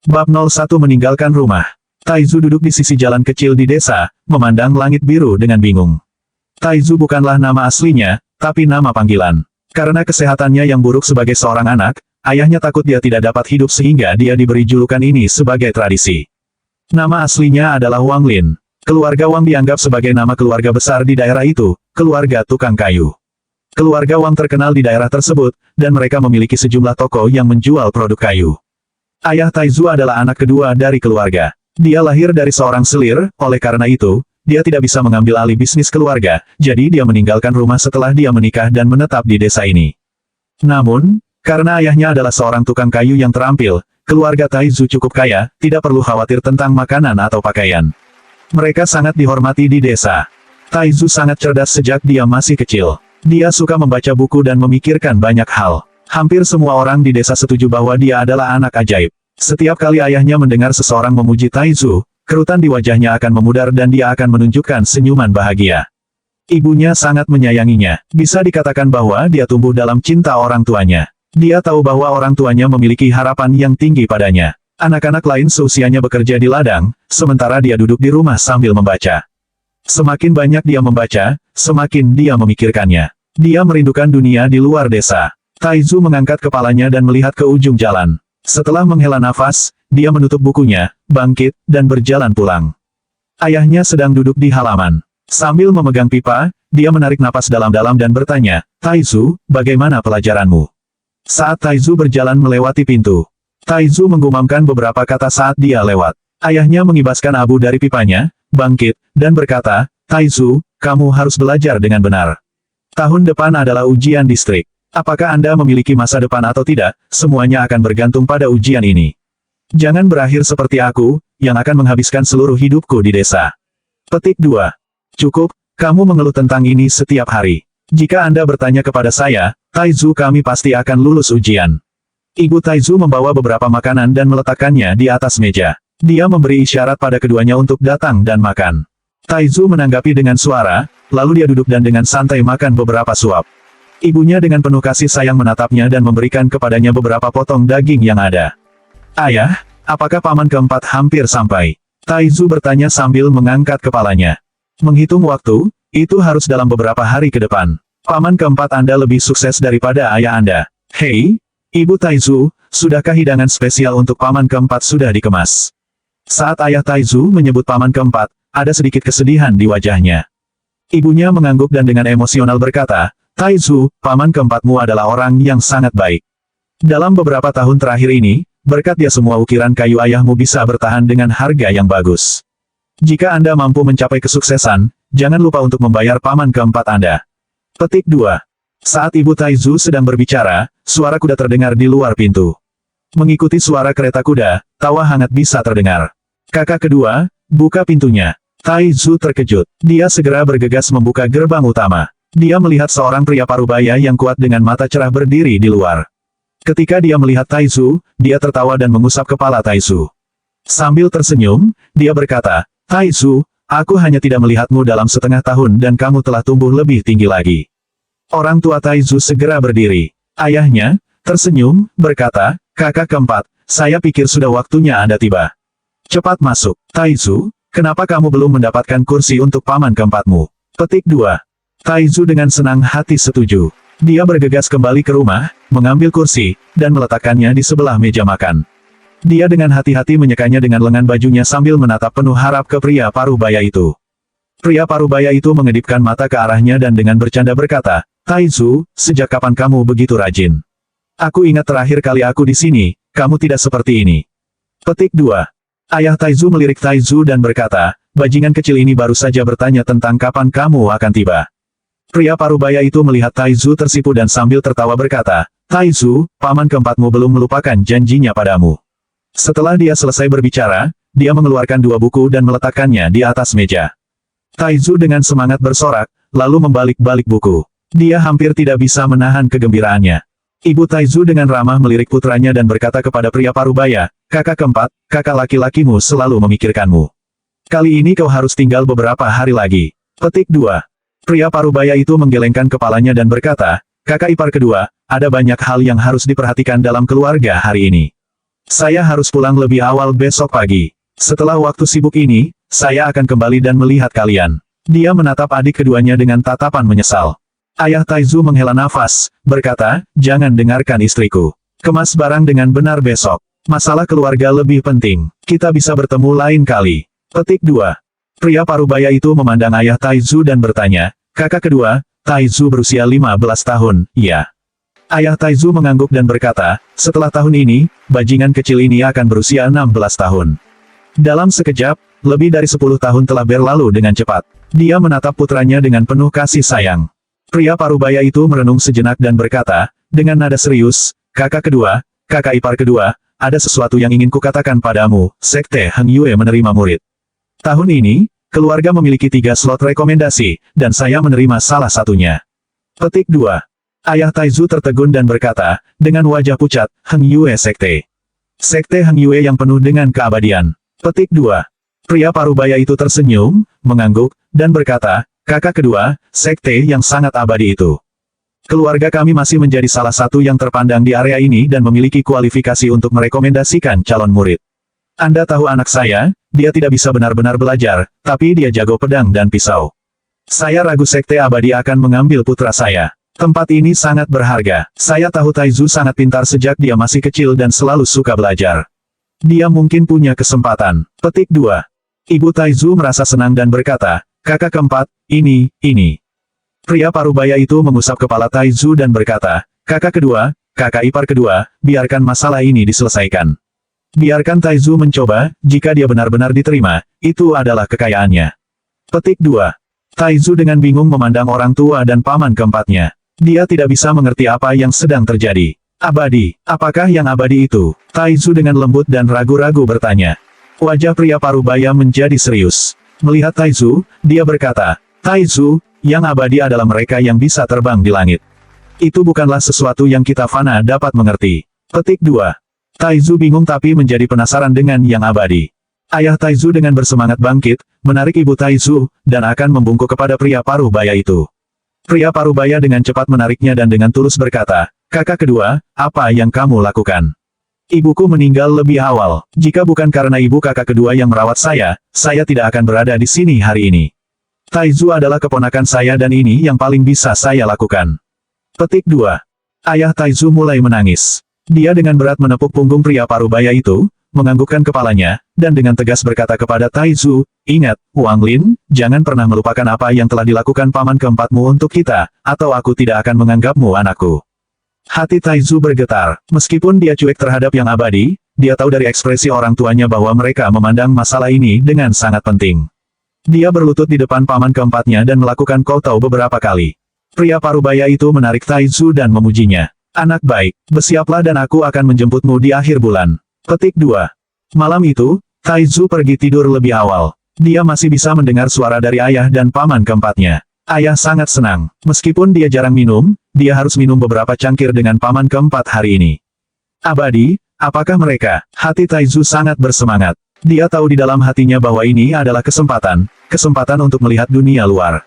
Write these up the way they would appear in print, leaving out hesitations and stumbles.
Bab 01 Meninggalkan Rumah. Taizu duduk di sisi jalan kecil di desa, memandang langit biru dengan bingung. Taizu bukanlah nama aslinya, tapi nama panggilan. Karena kesehatannya yang buruk sebagai seorang anak, ayahnya takut dia tidak dapat hidup sehingga dia diberi julukan ini sebagai tradisi. Nama aslinya adalah Wang Lin. Keluarga Wang dianggap sebagai nama keluarga besar di daerah itu, keluarga tukang kayu. Keluarga Wang terkenal di daerah tersebut, dan mereka memiliki sejumlah toko yang menjual produk kayu. Ayah Taizu adalah anak kedua dari keluarga. Dia lahir dari seorang selir, oleh karena itu, dia tidak bisa mengambil alih bisnis keluarga, jadi dia meninggalkan rumah setelah dia menikah dan menetap di desa ini. Namun, karena ayahnya adalah seorang tukang kayu yang terampil, keluarga Taizu cukup kaya, tidak perlu khawatir tentang makanan atau pakaian. Mereka sangat dihormati di desa. Taizu sangat cerdas sejak dia masih kecil. Dia suka membaca buku dan memikirkan banyak hal. Hampir semua orang di desa setuju bahwa dia adalah anak ajaib. Setiap kali ayahnya mendengar seseorang memuji Taizu, kerutan di wajahnya akan memudar dan dia akan menunjukkan senyuman bahagia. Ibunya sangat menyayanginya. Bisa dikatakan bahwa dia tumbuh dalam cinta orang tuanya. Dia tahu bahwa orang tuanya memiliki harapan yang tinggi padanya. Anak-anak lain seusianya bekerja di ladang, sementara dia duduk di rumah sambil membaca. Semakin banyak dia membaca, semakin dia memikirkannya. Dia merindukan dunia di luar desa. Taizu mengangkat kepalanya dan melihat ke ujung jalan. Setelah menghela nafas, dia menutup bukunya, bangkit, dan berjalan pulang. Ayahnya sedang duduk di halaman. Sambil memegang pipa, dia menarik napas dalam-dalam dan bertanya, "Taizu, bagaimana pelajaranmu?" Saat Taizu berjalan melewati pintu, Taizu menggumamkan beberapa kata saat dia lewat. Ayahnya mengibaskan abu dari pipanya, bangkit, dan berkata, "Taizu, kamu harus belajar dengan benar. Tahun depan adalah ujian distrik. Apakah Anda memiliki masa depan atau tidak, semuanya akan bergantung pada ujian ini. Jangan berakhir seperti aku, yang akan menghabiskan seluruh hidupku di desa." Petik 2. Cukup, kamu mengeluh tentang ini setiap hari. Jika Anda bertanya kepada saya, Taizu, kami pasti akan lulus ujian. Ibu Taizu membawa beberapa makanan dan meletakkannya di atas meja. Dia memberi isyarat pada keduanya untuk datang dan makan. Taizu menanggapi dengan suara, lalu dia duduk dan dengan santai makan beberapa suap. Ibunya dengan penuh kasih sayang menatapnya dan memberikan kepadanya beberapa potong daging yang ada. "Ayah, apakah paman keempat hampir sampai?" Taizu bertanya sambil mengangkat kepalanya. "Menghitung waktu, itu harus dalam beberapa hari ke depan. Paman keempat Anda lebih sukses daripada ayah Anda." "Hei, Ibu Taizu, sudahkah hidangan spesial untuk paman keempat sudah dikemas?" Saat ayah Taizu menyebut paman keempat, ada sedikit kesedihan di wajahnya. Ibunya mengangguk dan dengan emosional berkata, "Taizu, paman keempatmu adalah orang yang sangat baik. Dalam beberapa tahun terakhir ini, berkat dia semua ukiran kayu ayahmu bisa bertahan dengan harga yang bagus. Jika Anda mampu mencapai kesuksesan, jangan lupa untuk membayar paman keempat Anda." Petik 2. Saat Ibu Taizu sedang berbicara, suara kuda terdengar di luar pintu. Mengikuti suara kereta kuda, tawa hangat bisa terdengar. Kakak kedua, buka pintunya. Taizu terkejut. Dia segera bergegas membuka gerbang utama. Dia melihat seorang pria parubaya yang kuat dengan mata cerah berdiri di luar. Ketika dia melihat Taizu, dia tertawa dan mengusap kepala Taizu. Sambil tersenyum, dia berkata, "Taizu, aku hanya tidak melihatmu dalam setengah tahun dan kamu telah tumbuh lebih tinggi lagi." Orang tua Taizu segera berdiri. Ayahnya, tersenyum, berkata, "Kakak keempat, saya pikir sudah waktunya Anda tiba. Cepat masuk." "Taizu, kenapa kamu belum mendapatkan kursi untuk paman keempatmu?" Petik 2. Taizu dengan senang hati setuju. Dia bergegas kembali ke rumah, mengambil kursi, dan meletakkannya di sebelah meja makan. Dia dengan hati-hati menyekanya dengan lengan bajunya sambil menatap penuh harap ke pria parubaya itu. Pria parubaya itu mengedipkan mata ke arahnya dan dengan bercanda berkata, "Taizu, sejak kapan kamu begitu rajin? Aku ingat terakhir kali aku di sini, kamu tidak seperti ini." Petik 2. Ayah Taizu melirik Taizu dan berkata, "Bajingan kecil ini baru saja bertanya tentang kapan kamu akan tiba." Pria parubaya itu melihat Taizu tersipu dan sambil tertawa berkata, "Taizu, paman keempatmu belum melupakan janjinya padamu." Setelah dia selesai berbicara, dia mengeluarkan 2 buku dan meletakkannya di atas meja. Taizu dengan semangat bersorak, lalu membalik-balik buku. Dia hampir tidak bisa menahan kegembiraannya. Ibu Taizu dengan ramah melirik putranya dan berkata kepada pria parubaya, "Kakak keempat, kakak laki-lakimu selalu memikirkanmu. Kali ini kau harus tinggal beberapa hari lagi." Petik 2. Pria parubaya itu menggelengkan kepalanya dan berkata, "Kakak ipar kedua, ada banyak hal yang harus diperhatikan dalam keluarga hari ini. Saya harus pulang lebih awal besok pagi. Setelah waktu sibuk ini, saya akan kembali dan melihat kalian. Dia menatap adik keduanya dengan tatapan menyesal. Ayah Taizu menghela nafas, berkata, jangan dengarkan istriku. Kemas barang dengan benar besok. Masalah keluarga lebih penting. Kita bisa bertemu lain kali. Petik 2. Pria parubaya itu memandang ayah Taizu dan bertanya, kakak kedua, Taizu berusia 15 tahun, ya. Ayah Taizu mengangguk dan berkata, setelah tahun ini, bajingan kecil ini akan berusia 16 tahun. Dalam sekejap, lebih dari 10 tahun telah berlalu dengan cepat. Dia menatap putranya dengan penuh kasih sayang. Pria parubaya itu merenung sejenak dan berkata, dengan nada serius, kakak kedua, kakak ipar kedua, ada sesuatu yang ingin kukatakan padamu, Sekte Heng Yue menerima murid. Tahun ini, keluarga memiliki 3 slot rekomendasi, dan saya menerima salah satunya. Petik 2. Ayah Taizu tertegun dan berkata, dengan wajah pucat, Heng Yue Sekte. Sekte Heng Yue yang penuh dengan keabadian. Petik 2. Pria parubaya itu tersenyum, mengangguk, dan berkata, kakak kedua, sekte yang sangat abadi itu. Keluarga kami masih menjadi salah satu yang terpandang di area ini dan memiliki kualifikasi untuk merekomendasikan calon murid. Anda tahu anak saya, dia tidak bisa benar-benar belajar, tapi dia jago pedang dan pisau. Saya ragu sekte abadi akan mengambil putra saya. Tempat ini sangat berharga. Saya tahu Taizu sangat pintar sejak dia masih kecil dan selalu suka belajar. Dia mungkin punya kesempatan. Petik 2. Ibu Taizu merasa senang dan berkata, kakak keempat, ini. Pria parubaya itu mengusap kepala Taizu dan berkata, kakak kedua, kakak ipar kedua, biarkan masalah ini diselesaikan. Biarkan Taizu mencoba, jika dia benar-benar diterima, itu adalah kekayaannya. Petik 2. Taizu dengan bingung memandang orang tua dan paman keempatnya. Dia tidak bisa mengerti apa yang sedang terjadi. Abadi, apakah yang abadi itu? Taizu dengan lembut dan ragu-ragu bertanya. Wajah pria parubaya menjadi serius. Melihat Taizu, dia berkata, Taizu, yang abadi adalah mereka yang bisa terbang di langit. Itu bukanlah sesuatu yang kita fana dapat mengerti. Petik 2. Taizu bingung tapi menjadi penasaran dengan yang abadi. Ayah Taizu dengan bersemangat bangkit, menarik ibu Taizu, dan akan membungkuk kepada pria parubaya itu. Pria parubaya dengan cepat menariknya dan dengan tulus berkata, kakak kedua, apa yang kamu lakukan? Ibuku meninggal lebih awal. Jika bukan karena ibu kakak kedua yang merawat saya tidak akan berada di sini hari ini. Taizu adalah keponakan saya dan ini yang paling bisa saya lakukan. Petik 2. Ayah Taizu mulai menangis. Dia dengan berat menepuk punggung pria parubaya itu, menganggukkan kepalanya, dan dengan tegas berkata kepada Taizu, ingat, Wang Lin, jangan pernah melupakan apa yang telah dilakukan paman keempatmu untuk kita, atau aku tidak akan menganggapmu anakku. Hati Taizu bergetar. Meskipun dia cuek terhadap yang abadi, dia tahu dari ekspresi orang tuanya bahwa mereka memandang masalah ini dengan sangat penting. Dia berlutut di depan paman keempatnya dan melakukan kowtow beberapa kali. Pria parubaya itu menarik Taizu dan memujinya. Anak baik, bersiaplah dan aku akan menjemputmu di akhir bulan. Petik 2. Malam itu, Taizu pergi tidur lebih awal. Dia masih bisa mendengar suara dari ayah dan paman keempatnya. Ayah sangat senang. Meskipun dia jarang minum, dia harus minum beberapa cangkir dengan paman keempat hari ini. Abadi, apakah mereka? Hati Taizu sangat bersemangat. Dia tahu di dalam hatinya bahwa ini adalah kesempatan untuk melihat dunia luar.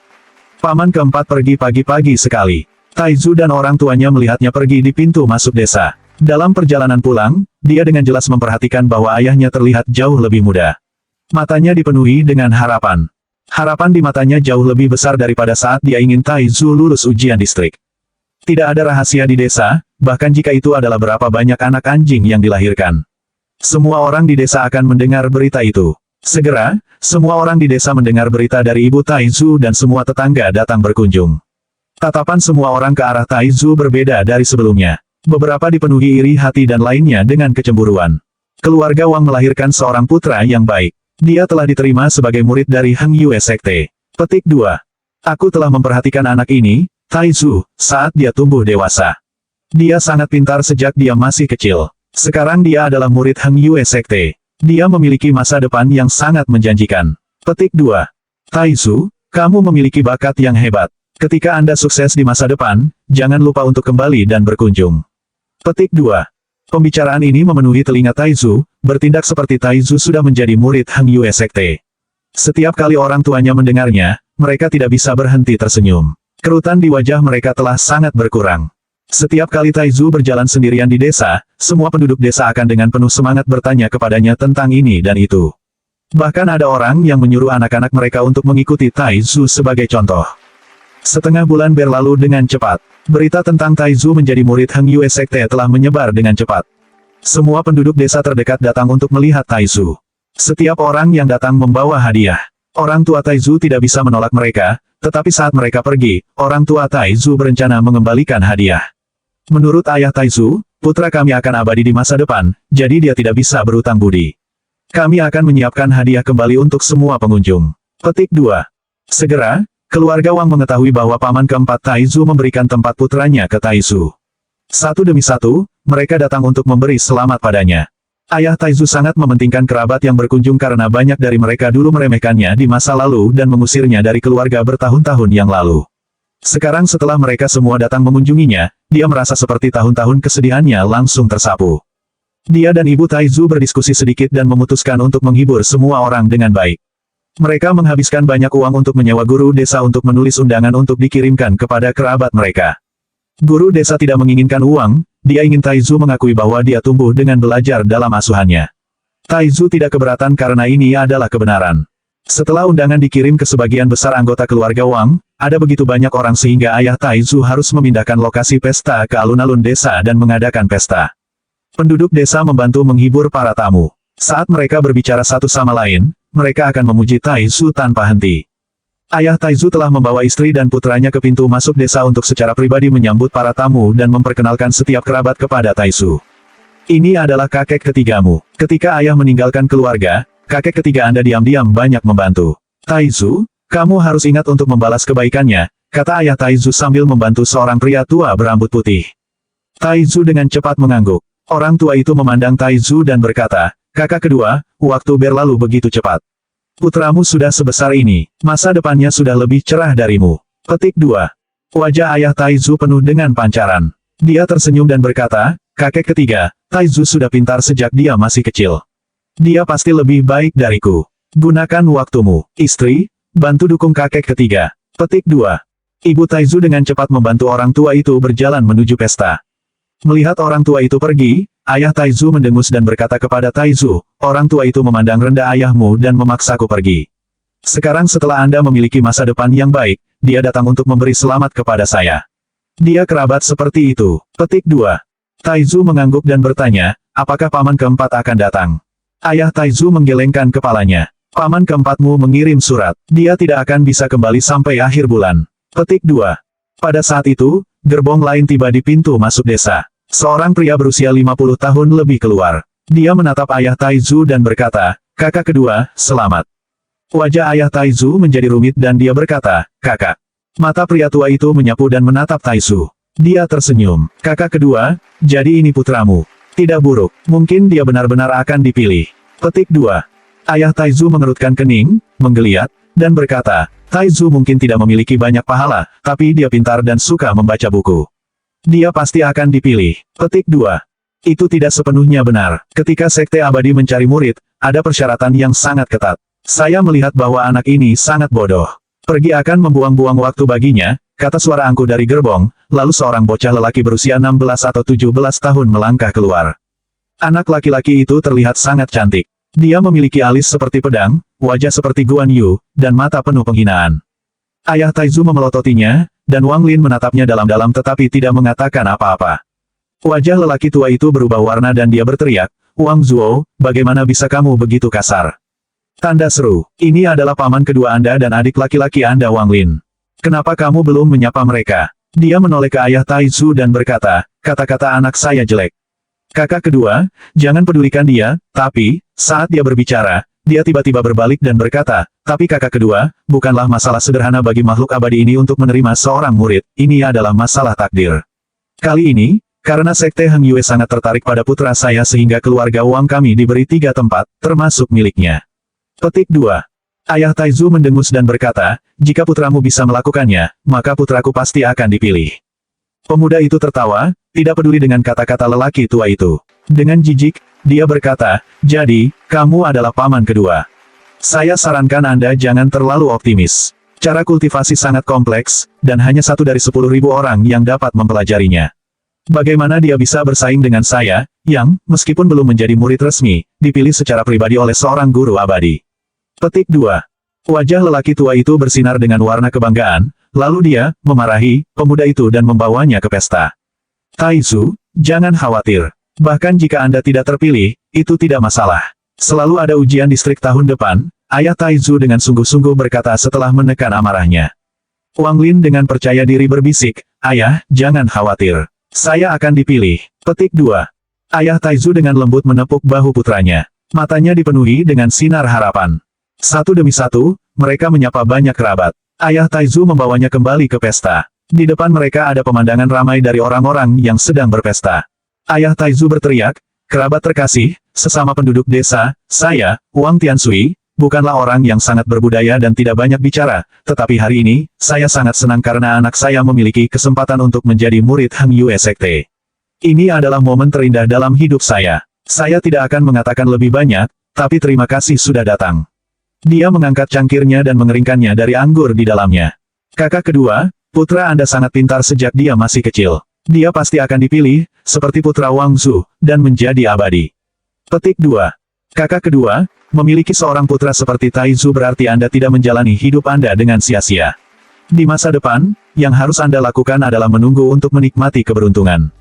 Paman keempat pergi pagi-pagi sekali. Taizu dan orang tuanya melihatnya pergi di pintu masuk desa. Dalam perjalanan pulang, dia dengan jelas memperhatikan bahwa ayahnya terlihat jauh lebih muda. Matanya dipenuhi dengan harapan. Harapan di matanya jauh lebih besar daripada saat dia ingin Taizu lulus ujian distrik. Tidak ada rahasia di desa, bahkan jika itu adalah berapa banyak anak anjing yang dilahirkan. Semua orang di desa akan mendengar berita itu. Segera, semua orang di desa mendengar berita dari ibu Taizu dan semua tetangga datang berkunjung. Tatapan semua orang ke arah Taizu berbeda dari sebelumnya. Beberapa dipenuhi iri hati dan lainnya dengan kecemburuan. Keluarga Wang melahirkan seorang putra yang baik. Dia telah diterima sebagai murid dari Heng Yue Sekte. Petik 2. Aku telah memperhatikan anak ini, Taizu, saat dia tumbuh dewasa. Dia sangat pintar sejak dia masih kecil. Sekarang dia adalah murid Heng Yue Sekte. Dia memiliki masa depan yang sangat menjanjikan. Petik 2. Taizu, kamu memiliki bakat yang hebat. Ketika Anda sukses di masa depan, jangan lupa untuk kembali dan berkunjung. Petik 2. Pembicaraan ini memenuhi telinga Taizu, bertindak seperti Taizu sudah menjadi murid Heng Yue Sekte. Setiap kali orang tuanya mendengarnya, mereka tidak bisa berhenti tersenyum. Kerutan di wajah mereka telah sangat berkurang. Setiap kali Taizu berjalan sendirian di desa, semua penduduk desa akan dengan penuh semangat bertanya kepadanya tentang ini dan itu. Bahkan ada orang yang menyuruh anak-anak mereka untuk mengikuti Taizu sebagai contoh. Setengah bulan berlalu dengan cepat. Berita tentang Taizu menjadi murid Heng Yue Sekte telah menyebar dengan cepat. Semua penduduk desa terdekat datang untuk melihat Taizu. Setiap orang yang datang membawa hadiah. Orang tua Taizu tidak bisa menolak mereka, tetapi saat mereka pergi, orang tua Taizu berencana mengembalikan hadiah. Menurut ayah Taizu, putra kami akan abadi di masa depan, jadi dia tidak bisa berutang budi. Kami akan menyiapkan hadiah kembali untuk semua pengunjung. Petik 2. Segera, keluarga Wang mengetahui bahwa paman keempat Taizu memberikan tempat putranya ke Taizu. Satu demi satu, mereka datang untuk memberi selamat padanya. Ayah Taizu sangat mementingkan kerabat yang berkunjung karena banyak dari mereka dulu meremehkannya di masa lalu dan mengusirnya dari keluarga bertahun-tahun yang lalu. Sekarang setelah mereka semua datang mengunjunginya, dia merasa seperti tahun-tahun kesedihannya langsung tersapu. Dia dan ibu Taizu berdiskusi sedikit dan memutuskan untuk menghibur semua orang dengan baik. Mereka menghabiskan banyak uang untuk menyewa guru desa untuk menulis undangan untuk dikirimkan kepada kerabat mereka. Guru desa tidak menginginkan uang, dia ingin Taizu mengakui bahwa dia tumbuh dengan belajar dalam asuhannya. Taizu tidak keberatan karena ini adalah kebenaran. Setelah undangan dikirim ke sebagian besar anggota keluarga Wang, ada begitu banyak orang sehingga ayah Taizu harus memindahkan lokasi pesta ke alun-alun desa dan mengadakan pesta. Penduduk desa membantu menghibur para tamu. Saat mereka berbicara satu sama lain, mereka akan memuji Taizu tanpa henti. Ayah Taizu telah membawa istri dan putranya ke pintu masuk desa untuk secara pribadi menyambut para tamu dan memperkenalkan setiap kerabat kepada Taizu. Ini adalah kakek ketigamu. Ketika ayah meninggalkan keluarga, kakek ketiga Anda diam-diam banyak membantu. Taizu, kamu harus ingat untuk membalas kebaikannya, kata ayah Taizu sambil membantu seorang pria tua berambut putih. Taizu dengan cepat mengangguk. Orang tua itu memandang Taizu dan berkata, kakak kedua, waktu berlalu begitu cepat. Putramu sudah sebesar ini, masa depannya sudah lebih cerah darimu. Petik 2. Wajah ayah Taizu penuh dengan pancaran. Dia tersenyum dan berkata, kakek ketiga, Taizu sudah pintar sejak dia masih kecil. Dia pasti lebih baik dariku. Gunakan waktumu, istri, bantu dukung kakek ketiga. Petik 2. Ibu Taizu dengan cepat membantu orang tua itu berjalan menuju pesta. Melihat orang tua itu pergi, ayah Taizu mendengus dan berkata kepada Taizu, orang tua itu memandang rendah ayahmu dan memaksaku pergi. Sekarang setelah Anda memiliki masa depan yang baik, dia datang untuk memberi selamat kepada saya. Dia kerabat seperti itu. Petik 2. Taizu mengangguk dan bertanya, apakah paman keempat akan datang? Ayah Taizu menggelengkan kepalanya. Paman keempatmu mengirim surat. Dia tidak akan bisa kembali sampai akhir bulan. Petik 2. Pada saat itu, gerbong lain tiba di pintu masuk desa. Seorang pria berusia 50 tahun lebih keluar. Dia menatap ayah Taizu dan berkata, kakak kedua, selamat. Wajah ayah Taizu menjadi rumit dan dia berkata, kakak. Mata pria tua itu menyapu dan menatap Taizu. Dia tersenyum. Kakak kedua, jadi ini putramu. Tidak buruk, mungkin dia benar-benar akan dipilih. Petik 2. Ayah Taizu mengerutkan kening, menggeliat, dan berkata, Taizu mungkin tidak memiliki banyak pahala, tapi dia pintar dan suka membaca buku. Dia pasti akan dipilih. Petik 2. Itu tidak sepenuhnya benar. Ketika Sekte Abadi mencari murid, ada persyaratan yang sangat ketat. Saya melihat bahwa anak ini sangat bodoh. Pergi akan membuang-buang waktu baginya, kata suara angkuh dari gerbong, lalu seorang bocah lelaki berusia 16 atau 17 tahun melangkah keluar. Anak laki-laki itu terlihat sangat cantik. Dia memiliki alis seperti pedang, wajah seperti Guan Yu, dan mata penuh penghinaan. Ayah Taizu memelototinya, dan Wang Lin menatapnya dalam-dalam tetapi tidak mengatakan apa-apa. Wajah lelaki tua itu berubah warna dan dia berteriak, Wang Zuo, bagaimana bisa kamu begitu kasar? Tanda seru, ini adalah paman kedua Anda dan adik laki-laki Anda Wang Lin. Kenapa kamu belum menyapa mereka? Dia menoleh ke ayah Taizu dan berkata, kata-kata anak saya jelek. Kakak kedua, jangan pedulikan dia, tapi, saat dia berbicara, dia tiba-tiba berbalik dan berkata, tapi kakak kedua, bukanlah masalah sederhana bagi makhluk abadi ini untuk menerima seorang murid, ini adalah masalah takdir. Kali ini, karena Sekte Heng Yue sangat tertarik pada putra saya sehingga keluarga Wang kami diberi 3 tempat, termasuk miliknya. Petik 2. Ayah Taizu mendengus dan berkata, jika putramu bisa melakukannya, maka putraku pasti akan dipilih. Pemuda itu tertawa, tidak peduli dengan kata-kata lelaki tua itu. Dengan jijik, dia berkata, jadi, kamu adalah paman kedua. Saya sarankan Anda jangan terlalu optimis. Cara kultivasi sangat kompleks, dan hanya 1 dari 10.000 orang yang dapat mempelajarinya. Bagaimana dia bisa bersaing dengan saya, yang, meskipun belum menjadi murid resmi, dipilih secara pribadi oleh seorang guru abadi. Petik 2. Wajah lelaki tua itu bersinar dengan warna kebanggaan, lalu dia, memarahi, pemuda itu dan membawanya ke pesta. Taizu, jangan khawatir. Bahkan jika Anda tidak terpilih, itu tidak masalah. Selalu ada ujian distrik tahun depan, ayah Taizu dengan sungguh-sungguh berkata setelah menekan amarahnya. Wang Lin dengan percaya diri berbisik, ayah, jangan khawatir. Saya akan dipilih. Petik 2. Ayah Taizu dengan lembut menepuk bahu putranya. Matanya dipenuhi dengan sinar harapan. Satu demi satu, mereka menyapa banyak kerabat. Ayah Taizu membawanya kembali ke pesta. Di depan mereka ada pemandangan ramai dari orang-orang yang sedang berpesta. Ayah Taizu berteriak, kerabat terkasih, sesama penduduk desa, saya, Wang Tiansui, bukanlah orang yang sangat berbudaya dan tidak banyak bicara, tetapi hari ini, saya sangat senang karena anak saya memiliki kesempatan untuk menjadi murid Heng Yue Sekte. Ini adalah momen terindah dalam hidup saya. Saya tidak akan mengatakan lebih banyak, tapi terima kasih sudah datang. Dia mengangkat cangkirnya dan mengeringkannya dari anggur di dalamnya. Kakak kedua, putra Anda sangat pintar sejak dia masih kecil. Dia pasti akan dipilih, seperti putra Wang Zhu, dan menjadi abadi. Petik 2. Kakak kedua, memiliki seorang putra seperti Taizu berarti Anda tidak menjalani hidup Anda dengan sia-sia. Di masa depan, yang harus Anda lakukan adalah menunggu untuk menikmati keberuntungan.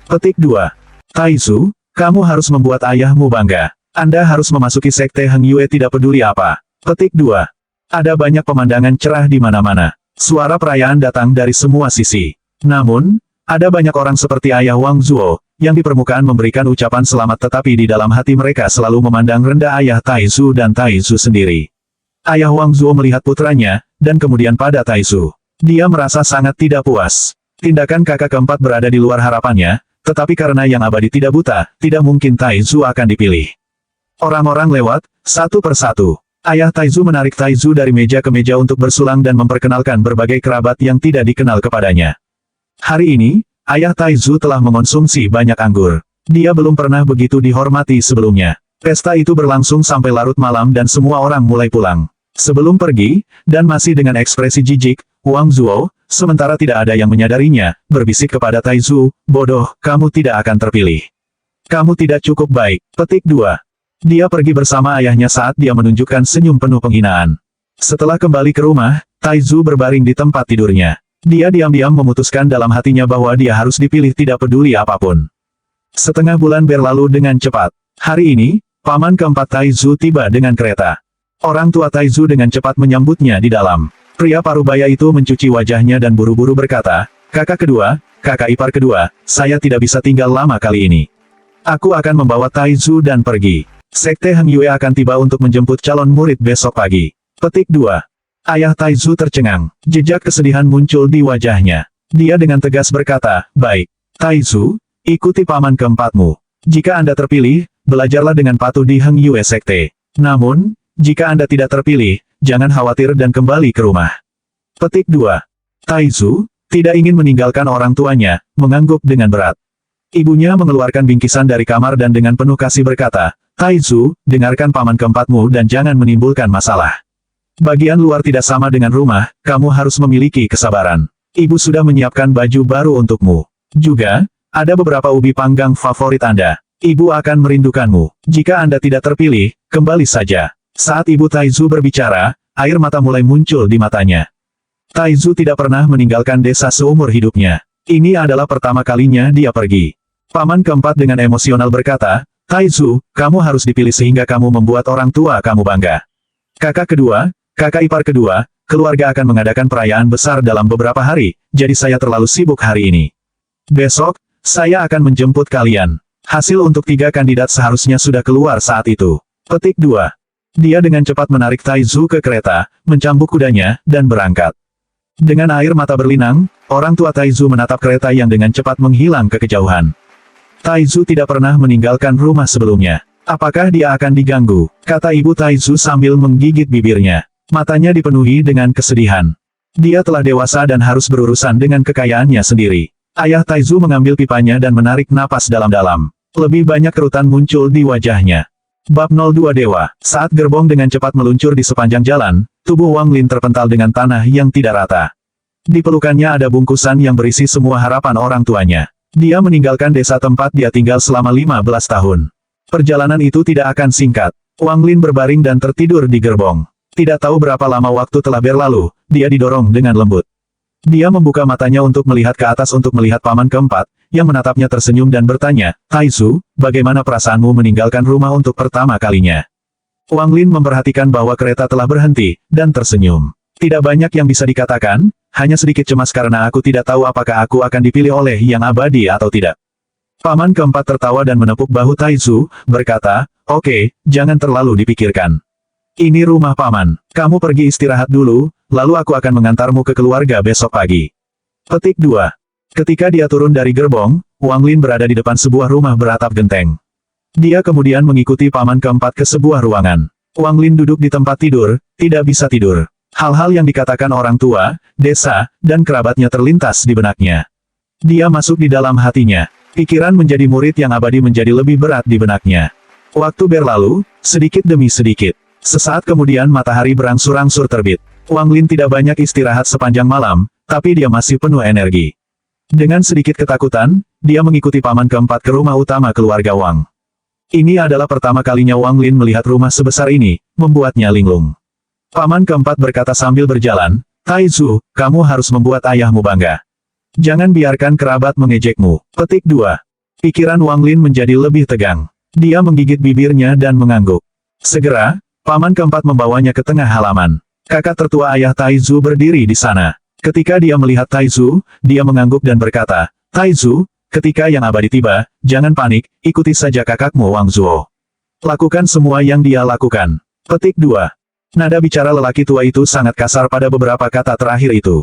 Petik 2. Taizu, kamu harus membuat ayahmu bangga. Anda harus memasuki sekte Heng Yue tidak peduli apa. Petik 2. Ada banyak pemandangan cerah di mana-mana. Suara perayaan datang dari semua sisi. Namun, ada banyak orang seperti ayah Wang Zuo, yang di permukaan memberikan ucapan selamat tetapi di dalam hati mereka selalu memandang rendah ayah Taizu dan Taizu sendiri. Ayah Wang Zuo melihat putranya, dan kemudian pada Taizu. Dia merasa sangat tidak puas. Tindakan kakak keempat berada di luar harapannya, tetapi karena yang abadi tidak buta, tidak mungkin Taizu akan dipilih. Orang-orang lewat, satu persatu. Ayah Taizu menarik Taizu dari meja ke meja untuk bersulang dan memperkenalkan berbagai kerabat yang tidak dikenal kepadanya. Hari ini, ayah Taizu telah mengonsumsi banyak anggur. Dia belum pernah begitu dihormati sebelumnya. Pesta itu berlangsung sampai larut malam dan semua orang mulai pulang. Sebelum pergi, dan masih dengan ekspresi jijik, Wang Zuo, sementara tidak ada yang menyadarinya, berbisik kepada Taizu, bodoh, kamu tidak akan terpilih. Kamu tidak cukup baik. Petik 2. Dia pergi bersama ayahnya saat dia menunjukkan senyum penuh penghinaan. Setelah kembali ke rumah, Taizu berbaring di tempat tidurnya. Dia diam-diam memutuskan dalam hatinya bahwa dia harus dipilih tidak peduli apapun. Setengah bulan berlalu dengan cepat. Hari ini, paman keempat Taizu tiba dengan kereta. Orang tua Taizu dengan cepat menyambutnya di dalam. Pria parubaya itu mencuci wajahnya dan buru-buru berkata, kakak kedua, kakak ipar kedua, saya tidak bisa tinggal lama kali ini. Aku akan membawa Taizu dan pergi. Sekte Heng Yue akan tiba untuk menjemput calon murid besok pagi. Petik 2. Ayah Taizu tercengang. Jejak kesedihan muncul di wajahnya. Dia dengan tegas berkata, baik. Taizu, ikuti paman keempatmu. Jika Anda terpilih, belajarlah dengan patuh di Heng Yue Sekte. Namun, jika Anda tidak terpilih, jangan khawatir dan kembali ke rumah. Petik 2. Taizu, tidak ingin meninggalkan orang tuanya, mengangguk dengan berat. Ibunya mengeluarkan bingkisan dari kamar dan dengan penuh kasih berkata, Taizu, dengarkan paman keempatmu dan jangan menimbulkan masalah. Bagian luar tidak sama dengan rumah, kamu harus memiliki kesabaran. Ibu sudah menyiapkan baju baru untukmu. Juga, ada beberapa ubi panggang favorit Anda. Ibu akan merindukanmu. Jika Anda tidak terpilih, kembali saja. Saat Ibu Taizu berbicara, air mata mulai muncul di matanya. Taizu tidak pernah meninggalkan desa seumur hidupnya. Ini adalah pertama kalinya dia pergi. Paman keempat dengan emosional berkata, Taizu, kamu harus dipilih sehingga kamu membuat orang tua kamu bangga. Kakak kedua, kakak ipar kedua, keluarga akan mengadakan perayaan besar dalam beberapa hari, jadi saya terlalu sibuk hari ini. Besok, saya akan menjemput kalian. Hasil untuk 3 kandidat seharusnya sudah keluar saat itu. Petik 2. Dia dengan cepat menarik Taizu ke kereta, mencambuk kudanya, dan berangkat. Dengan air mata berlinang, orang tua Taizu menatap kereta yang dengan cepat menghilang ke kejauhan. Taizu tidak pernah meninggalkan rumah sebelumnya. Apakah dia akan diganggu? Kata ibu Taizu sambil menggigit bibirnya. Matanya dipenuhi dengan kesedihan. Dia telah dewasa dan harus berurusan dengan kekayaannya sendiri. Ayah Taizu mengambil pipanya dan menarik napas dalam-dalam. Lebih banyak kerutan muncul di wajahnya. Bab 02 Dewa. Saat gerbong dengan cepat meluncur di sepanjang jalan, tubuh Wang Lin terpental dengan tanah yang tidak rata. Di pelukannya ada bungkusan yang berisi semua harapan orang tuanya. Dia meninggalkan desa tempat dia tinggal selama 15 tahun. Perjalanan itu tidak akan singkat. Wang Lin berbaring dan tertidur di gerbong. Tidak tahu berapa lama waktu telah berlalu, dia didorong dengan lembut. Dia membuka matanya untuk melihat ke atas untuk melihat paman keempat, yang menatapnya tersenyum dan bertanya, Taizu, bagaimana perasaanmu meninggalkan rumah untuk pertama kalinya? Wang Lin memperhatikan bahwa kereta telah berhenti, dan tersenyum. Tidak banyak yang bisa dikatakan, hanya sedikit cemas karena aku tidak tahu apakah aku akan dipilih oleh yang abadi atau tidak. Paman keempat tertawa dan menepuk bahu Taizu, berkata, oke, jangan terlalu dipikirkan. Ini rumah paman, kamu pergi istirahat dulu, lalu aku akan mengantarmu ke keluarga besok pagi. Petik 2. Ketika dia turun dari gerbong, Wang Lin berada di depan sebuah rumah beratap genteng. Dia kemudian mengikuti paman keempat ke sebuah ruangan. Wang Lin duduk di tempat tidur, tidak bisa tidur. Hal-hal yang dikatakan orang tua, desa, dan kerabatnya terlintas di benaknya. Dia masuk di dalam hatinya. Pikiran menjadi murid yang abadi menjadi lebih berat di benaknya. Waktu berlalu, sedikit demi sedikit. Sesaat kemudian matahari berangsur-angsur terbit. Wang Lin tidak banyak istirahat sepanjang malam, tapi dia masih penuh energi. Dengan sedikit ketakutan, dia mengikuti paman keempat ke rumah utama keluarga Wang. Ini adalah pertama kalinya Wang Lin melihat rumah sebesar ini, membuatnya linglung. Paman keempat berkata sambil berjalan, Taizu, kamu harus membuat ayahmu bangga. Jangan biarkan kerabat mengejekmu. Petik 2. Pikiran Wang Lin menjadi lebih tegang. Dia menggigit bibirnya dan mengangguk. Segera, paman keempat membawanya ke tengah halaman. Kakak tertua ayah Taizu berdiri di sana. Ketika dia melihat Taizu, dia mengangguk dan berkata, Taizu, ketika yang abadi tiba, jangan panik, ikuti saja kakakmu Wang Zuo. Lakukan semua yang dia lakukan. Petik 2. Nada bicara lelaki tua itu sangat kasar pada beberapa kata terakhir itu.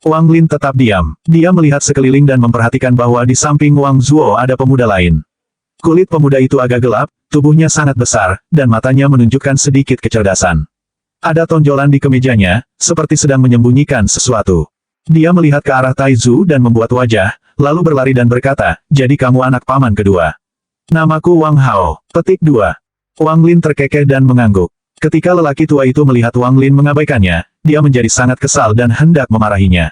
Wang Lin tetap diam. Dia melihat sekeliling dan memperhatikan bahwa di samping Wang Zuo ada pemuda lain. Kulit pemuda itu agak gelap, tubuhnya sangat besar, dan matanya menunjukkan sedikit kecerdasan. Ada tonjolan di kemejanya, seperti sedang menyembunyikan sesuatu. Dia melihat ke arah Taizu dan membuat wajah, lalu berlari dan berkata, jadi kamu anak paman kedua. Namaku Wang Hao. Petik 2. Wang Lin terkekeh dan mengangguk. Ketika lelaki tua itu melihat Wang Lin mengabaikannya, dia menjadi sangat kesal dan hendak memarahinya.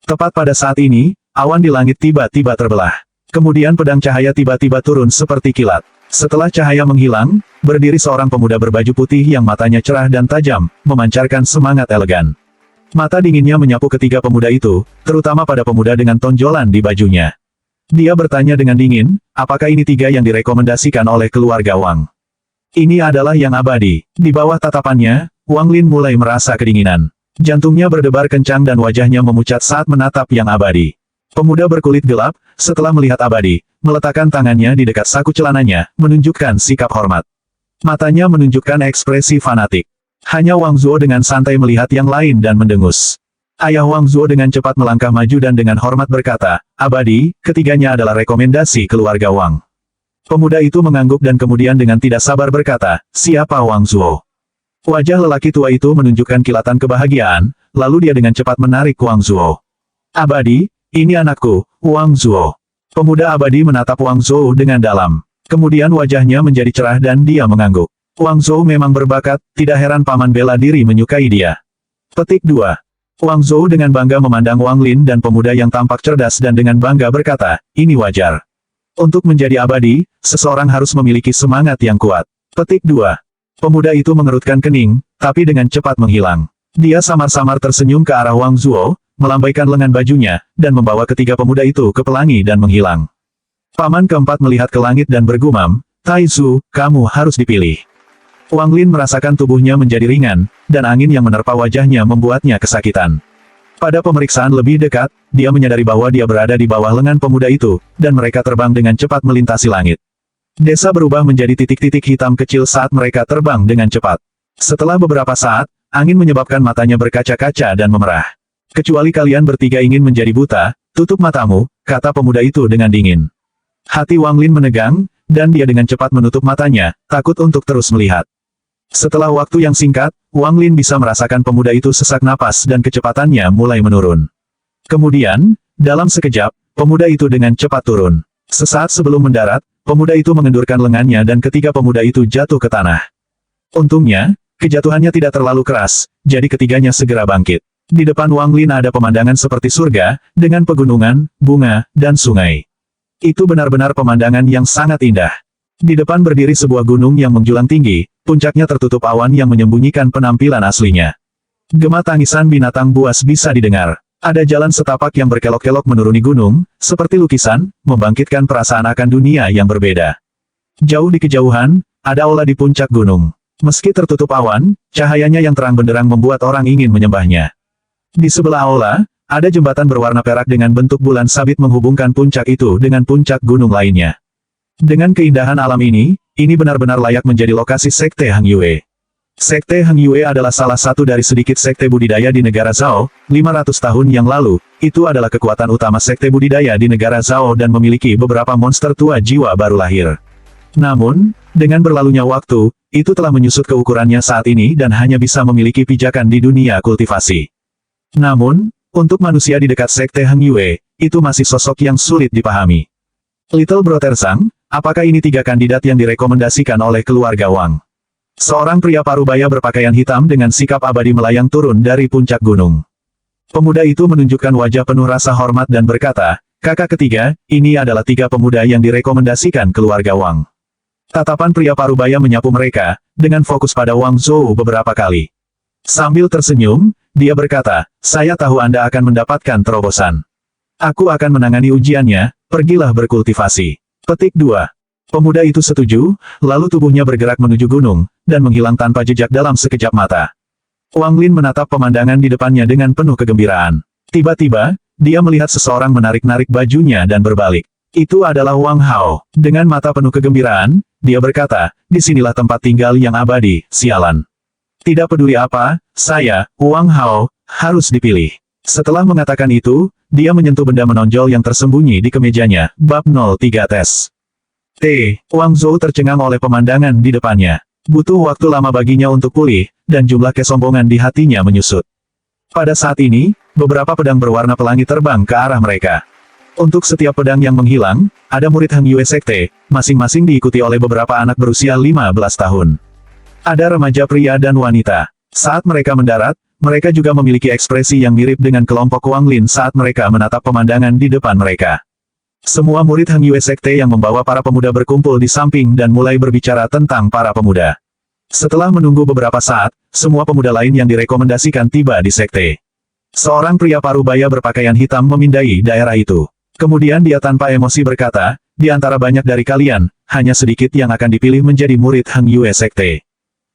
Tepat pada saat ini, awan di langit tiba-tiba terbelah. Kemudian pedang cahaya tiba-tiba turun seperti kilat. Setelah cahaya menghilang, berdiri seorang pemuda berbaju putih yang matanya cerah dan tajam, memancarkan semangat elegan. Mata dinginnya menyapu ketiga pemuda itu, terutama pada pemuda dengan tonjolan di bajunya. Dia bertanya dengan dingin, apakah ini tiga yang direkomendasikan oleh keluarga Wang? Ini adalah yang abadi. Di bawah tatapannya, Wang Lin mulai merasa kedinginan. Jantungnya berdebar kencang dan wajahnya memucat saat menatap yang abadi. Pemuda berkulit gelap, setelah melihat abadi, meletakkan tangannya di dekat saku celananya, menunjukkan sikap hormat. Matanya menunjukkan ekspresi fanatik. Hanya Wang Zuo dengan santai melihat yang lain dan mendengus. Ayah Wang Zuo dengan cepat melangkah maju dan dengan hormat berkata, abadi, ketiganya adalah rekomendasi keluarga Wang. Pemuda itu mengangguk dan kemudian dengan tidak sabar berkata, siapa Wang Zuo? Wajah lelaki tua itu menunjukkan kilatan kebahagiaan, lalu dia dengan cepat menarik Wang Zuo. Abadi, ini anakku, Wang Zuo. Pemuda abadi menatap Wang Zuo dengan dalam. Kemudian wajahnya menjadi cerah dan dia mengangguk. Wang Zuo memang berbakat, tidak heran paman bela diri menyukai dia. Petik 2. Wang Zuo dengan bangga memandang Wang Lin dan pemuda yang tampak cerdas dan dengan bangga berkata, ini wajar. Untuk menjadi abadi, seseorang harus memiliki semangat yang kuat. Petik 2. Pemuda itu mengerutkan kening, tapi dengan cepat menghilang. Dia samar-samar tersenyum ke arah Wang Zuo, melambaikan lengan bajunya, dan membawa ketiga pemuda itu ke pelangi dan menghilang. Paman keempat melihat ke langit dan bergumam, Taizu, kamu harus dipilih. Wang Lin merasakan tubuhnya menjadi ringan, dan angin yang menerpa wajahnya membuatnya kesakitan. Pada pemeriksaan lebih dekat, dia menyadari bahwa dia berada di bawah lengan pemuda itu, dan mereka terbang dengan cepat melintasi langit. Desa berubah menjadi titik-titik hitam kecil saat mereka terbang dengan cepat. Setelah beberapa saat, angin menyebabkan matanya berkaca-kaca dan memerah. Kecuali kalian bertiga ingin menjadi buta, tutup matamu, kata pemuda itu dengan dingin. Hati Wang Lin menegang, dan dia dengan cepat menutup matanya, takut untuk terus melihat. Setelah waktu yang singkat, Wang Lin bisa merasakan pemuda itu sesak napas dan kecepatannya mulai menurun. Kemudian, dalam sekejap, pemuda itu dengan cepat turun. Sesaat sebelum mendarat, pemuda itu mengendurkan lengannya dan ketiga pemuda itu jatuh ke tanah. Untungnya, kejatuhannya tidak terlalu keras, jadi ketiganya segera bangkit. Di depan Wang Lin ada pemandangan seperti surga, dengan pegunungan, bunga, dan sungai. Itu benar-benar pemandangan yang sangat indah. Di depan berdiri sebuah gunung yang menjulang tinggi, puncaknya tertutup awan yang menyembunyikan penampilan aslinya. Gema tangisan binatang buas bisa didengar. Ada jalan setapak yang berkelok-kelok menuruni gunung, seperti lukisan, membangkitkan perasaan akan dunia yang berbeda. Jauh di kejauhan, ada aula di puncak gunung. Meski tertutup awan, cahayanya yang terang benderang membuat orang ingin menyembahnya. Di sebelah aula, ada jembatan berwarna perak dengan bentuk bulan sabit menghubungkan puncak itu dengan puncak gunung lainnya. Dengan keindahan alam ini benar-benar layak menjadi lokasi Sekte Hang Yue. Sekte Hang Yue adalah salah satu dari sedikit sekte budidaya di negara Zhao. 500 tahun yang lalu, itu adalah kekuatan utama sekte budidaya di negara Zhao dan memiliki beberapa monster tua jiwa baru lahir. Namun, dengan berlalunya waktu, itu telah menyusut ke ukurannya saat ini dan hanya bisa memiliki pijakan di dunia kultivasi. Namun, untuk manusia di dekat Sekte Hang Yue, itu masih sosok yang sulit dipahami. Little Brother Zhang, apakah ini 3 kandidat yang direkomendasikan oleh keluarga Wang? Seorang pria parubaya berpakaian hitam dengan sikap abadi melayang turun dari puncak gunung. Pemuda itu menunjukkan wajah penuh rasa hormat dan berkata, "Kakak ketiga, ini adalah 3 pemuda yang direkomendasikan keluarga Wang." Tatapan pria parubaya menyapu mereka, dengan fokus pada Wang Zhou beberapa kali. Sambil tersenyum, dia berkata, "Saya tahu Anda akan mendapatkan terobosan. Aku akan menangani ujiannya, pergilah berkultivasi." Petik 2. Pemuda itu setuju, lalu tubuhnya bergerak menuju gunung, dan menghilang tanpa jejak dalam sekejap mata. Wang Lin menatap pemandangan di depannya dengan penuh kegembiraan. Tiba-tiba, dia melihat seseorang menarik-narik bajunya dan berbalik. Itu adalah Wang Hao. Dengan mata penuh kegembiraan, dia berkata, "Disinilah tempat tinggal yang abadi, sialan. Tidak peduli apa, saya, Wang Hao, harus dipilih." Setelah mengatakan itu, dia menyentuh benda menonjol yang tersembunyi di kemejanya. Bab 03 Tes. Wang Zhou tercengang oleh pemandangan di depannya. Butuh waktu lama baginya untuk pulih, dan jumlah kesombongan di hatinya menyusut. Pada saat ini, beberapa pedang berwarna pelangi terbang ke arah mereka. Untuk setiap pedang yang menghilang, ada murid Hang Yue Sekte, masing-masing diikuti oleh beberapa anak berusia 15 tahun. Ada remaja pria dan wanita. Saat mereka mendarat, mereka juga memiliki ekspresi yang mirip dengan kelompok Wang Lin saat mereka menatap pemandangan di depan mereka. Semua murid Hang Yue Sekte yang membawa para pemuda berkumpul di samping dan mulai berbicara tentang para pemuda. Setelah menunggu beberapa saat, semua pemuda lain yang direkomendasikan tiba di sekte. Seorang pria parubaya berpakaian hitam memindai daerah itu. Kemudian dia tanpa emosi berkata, "Di antara banyak dari kalian, hanya sedikit yang akan dipilih menjadi murid Hang Yue Sekte."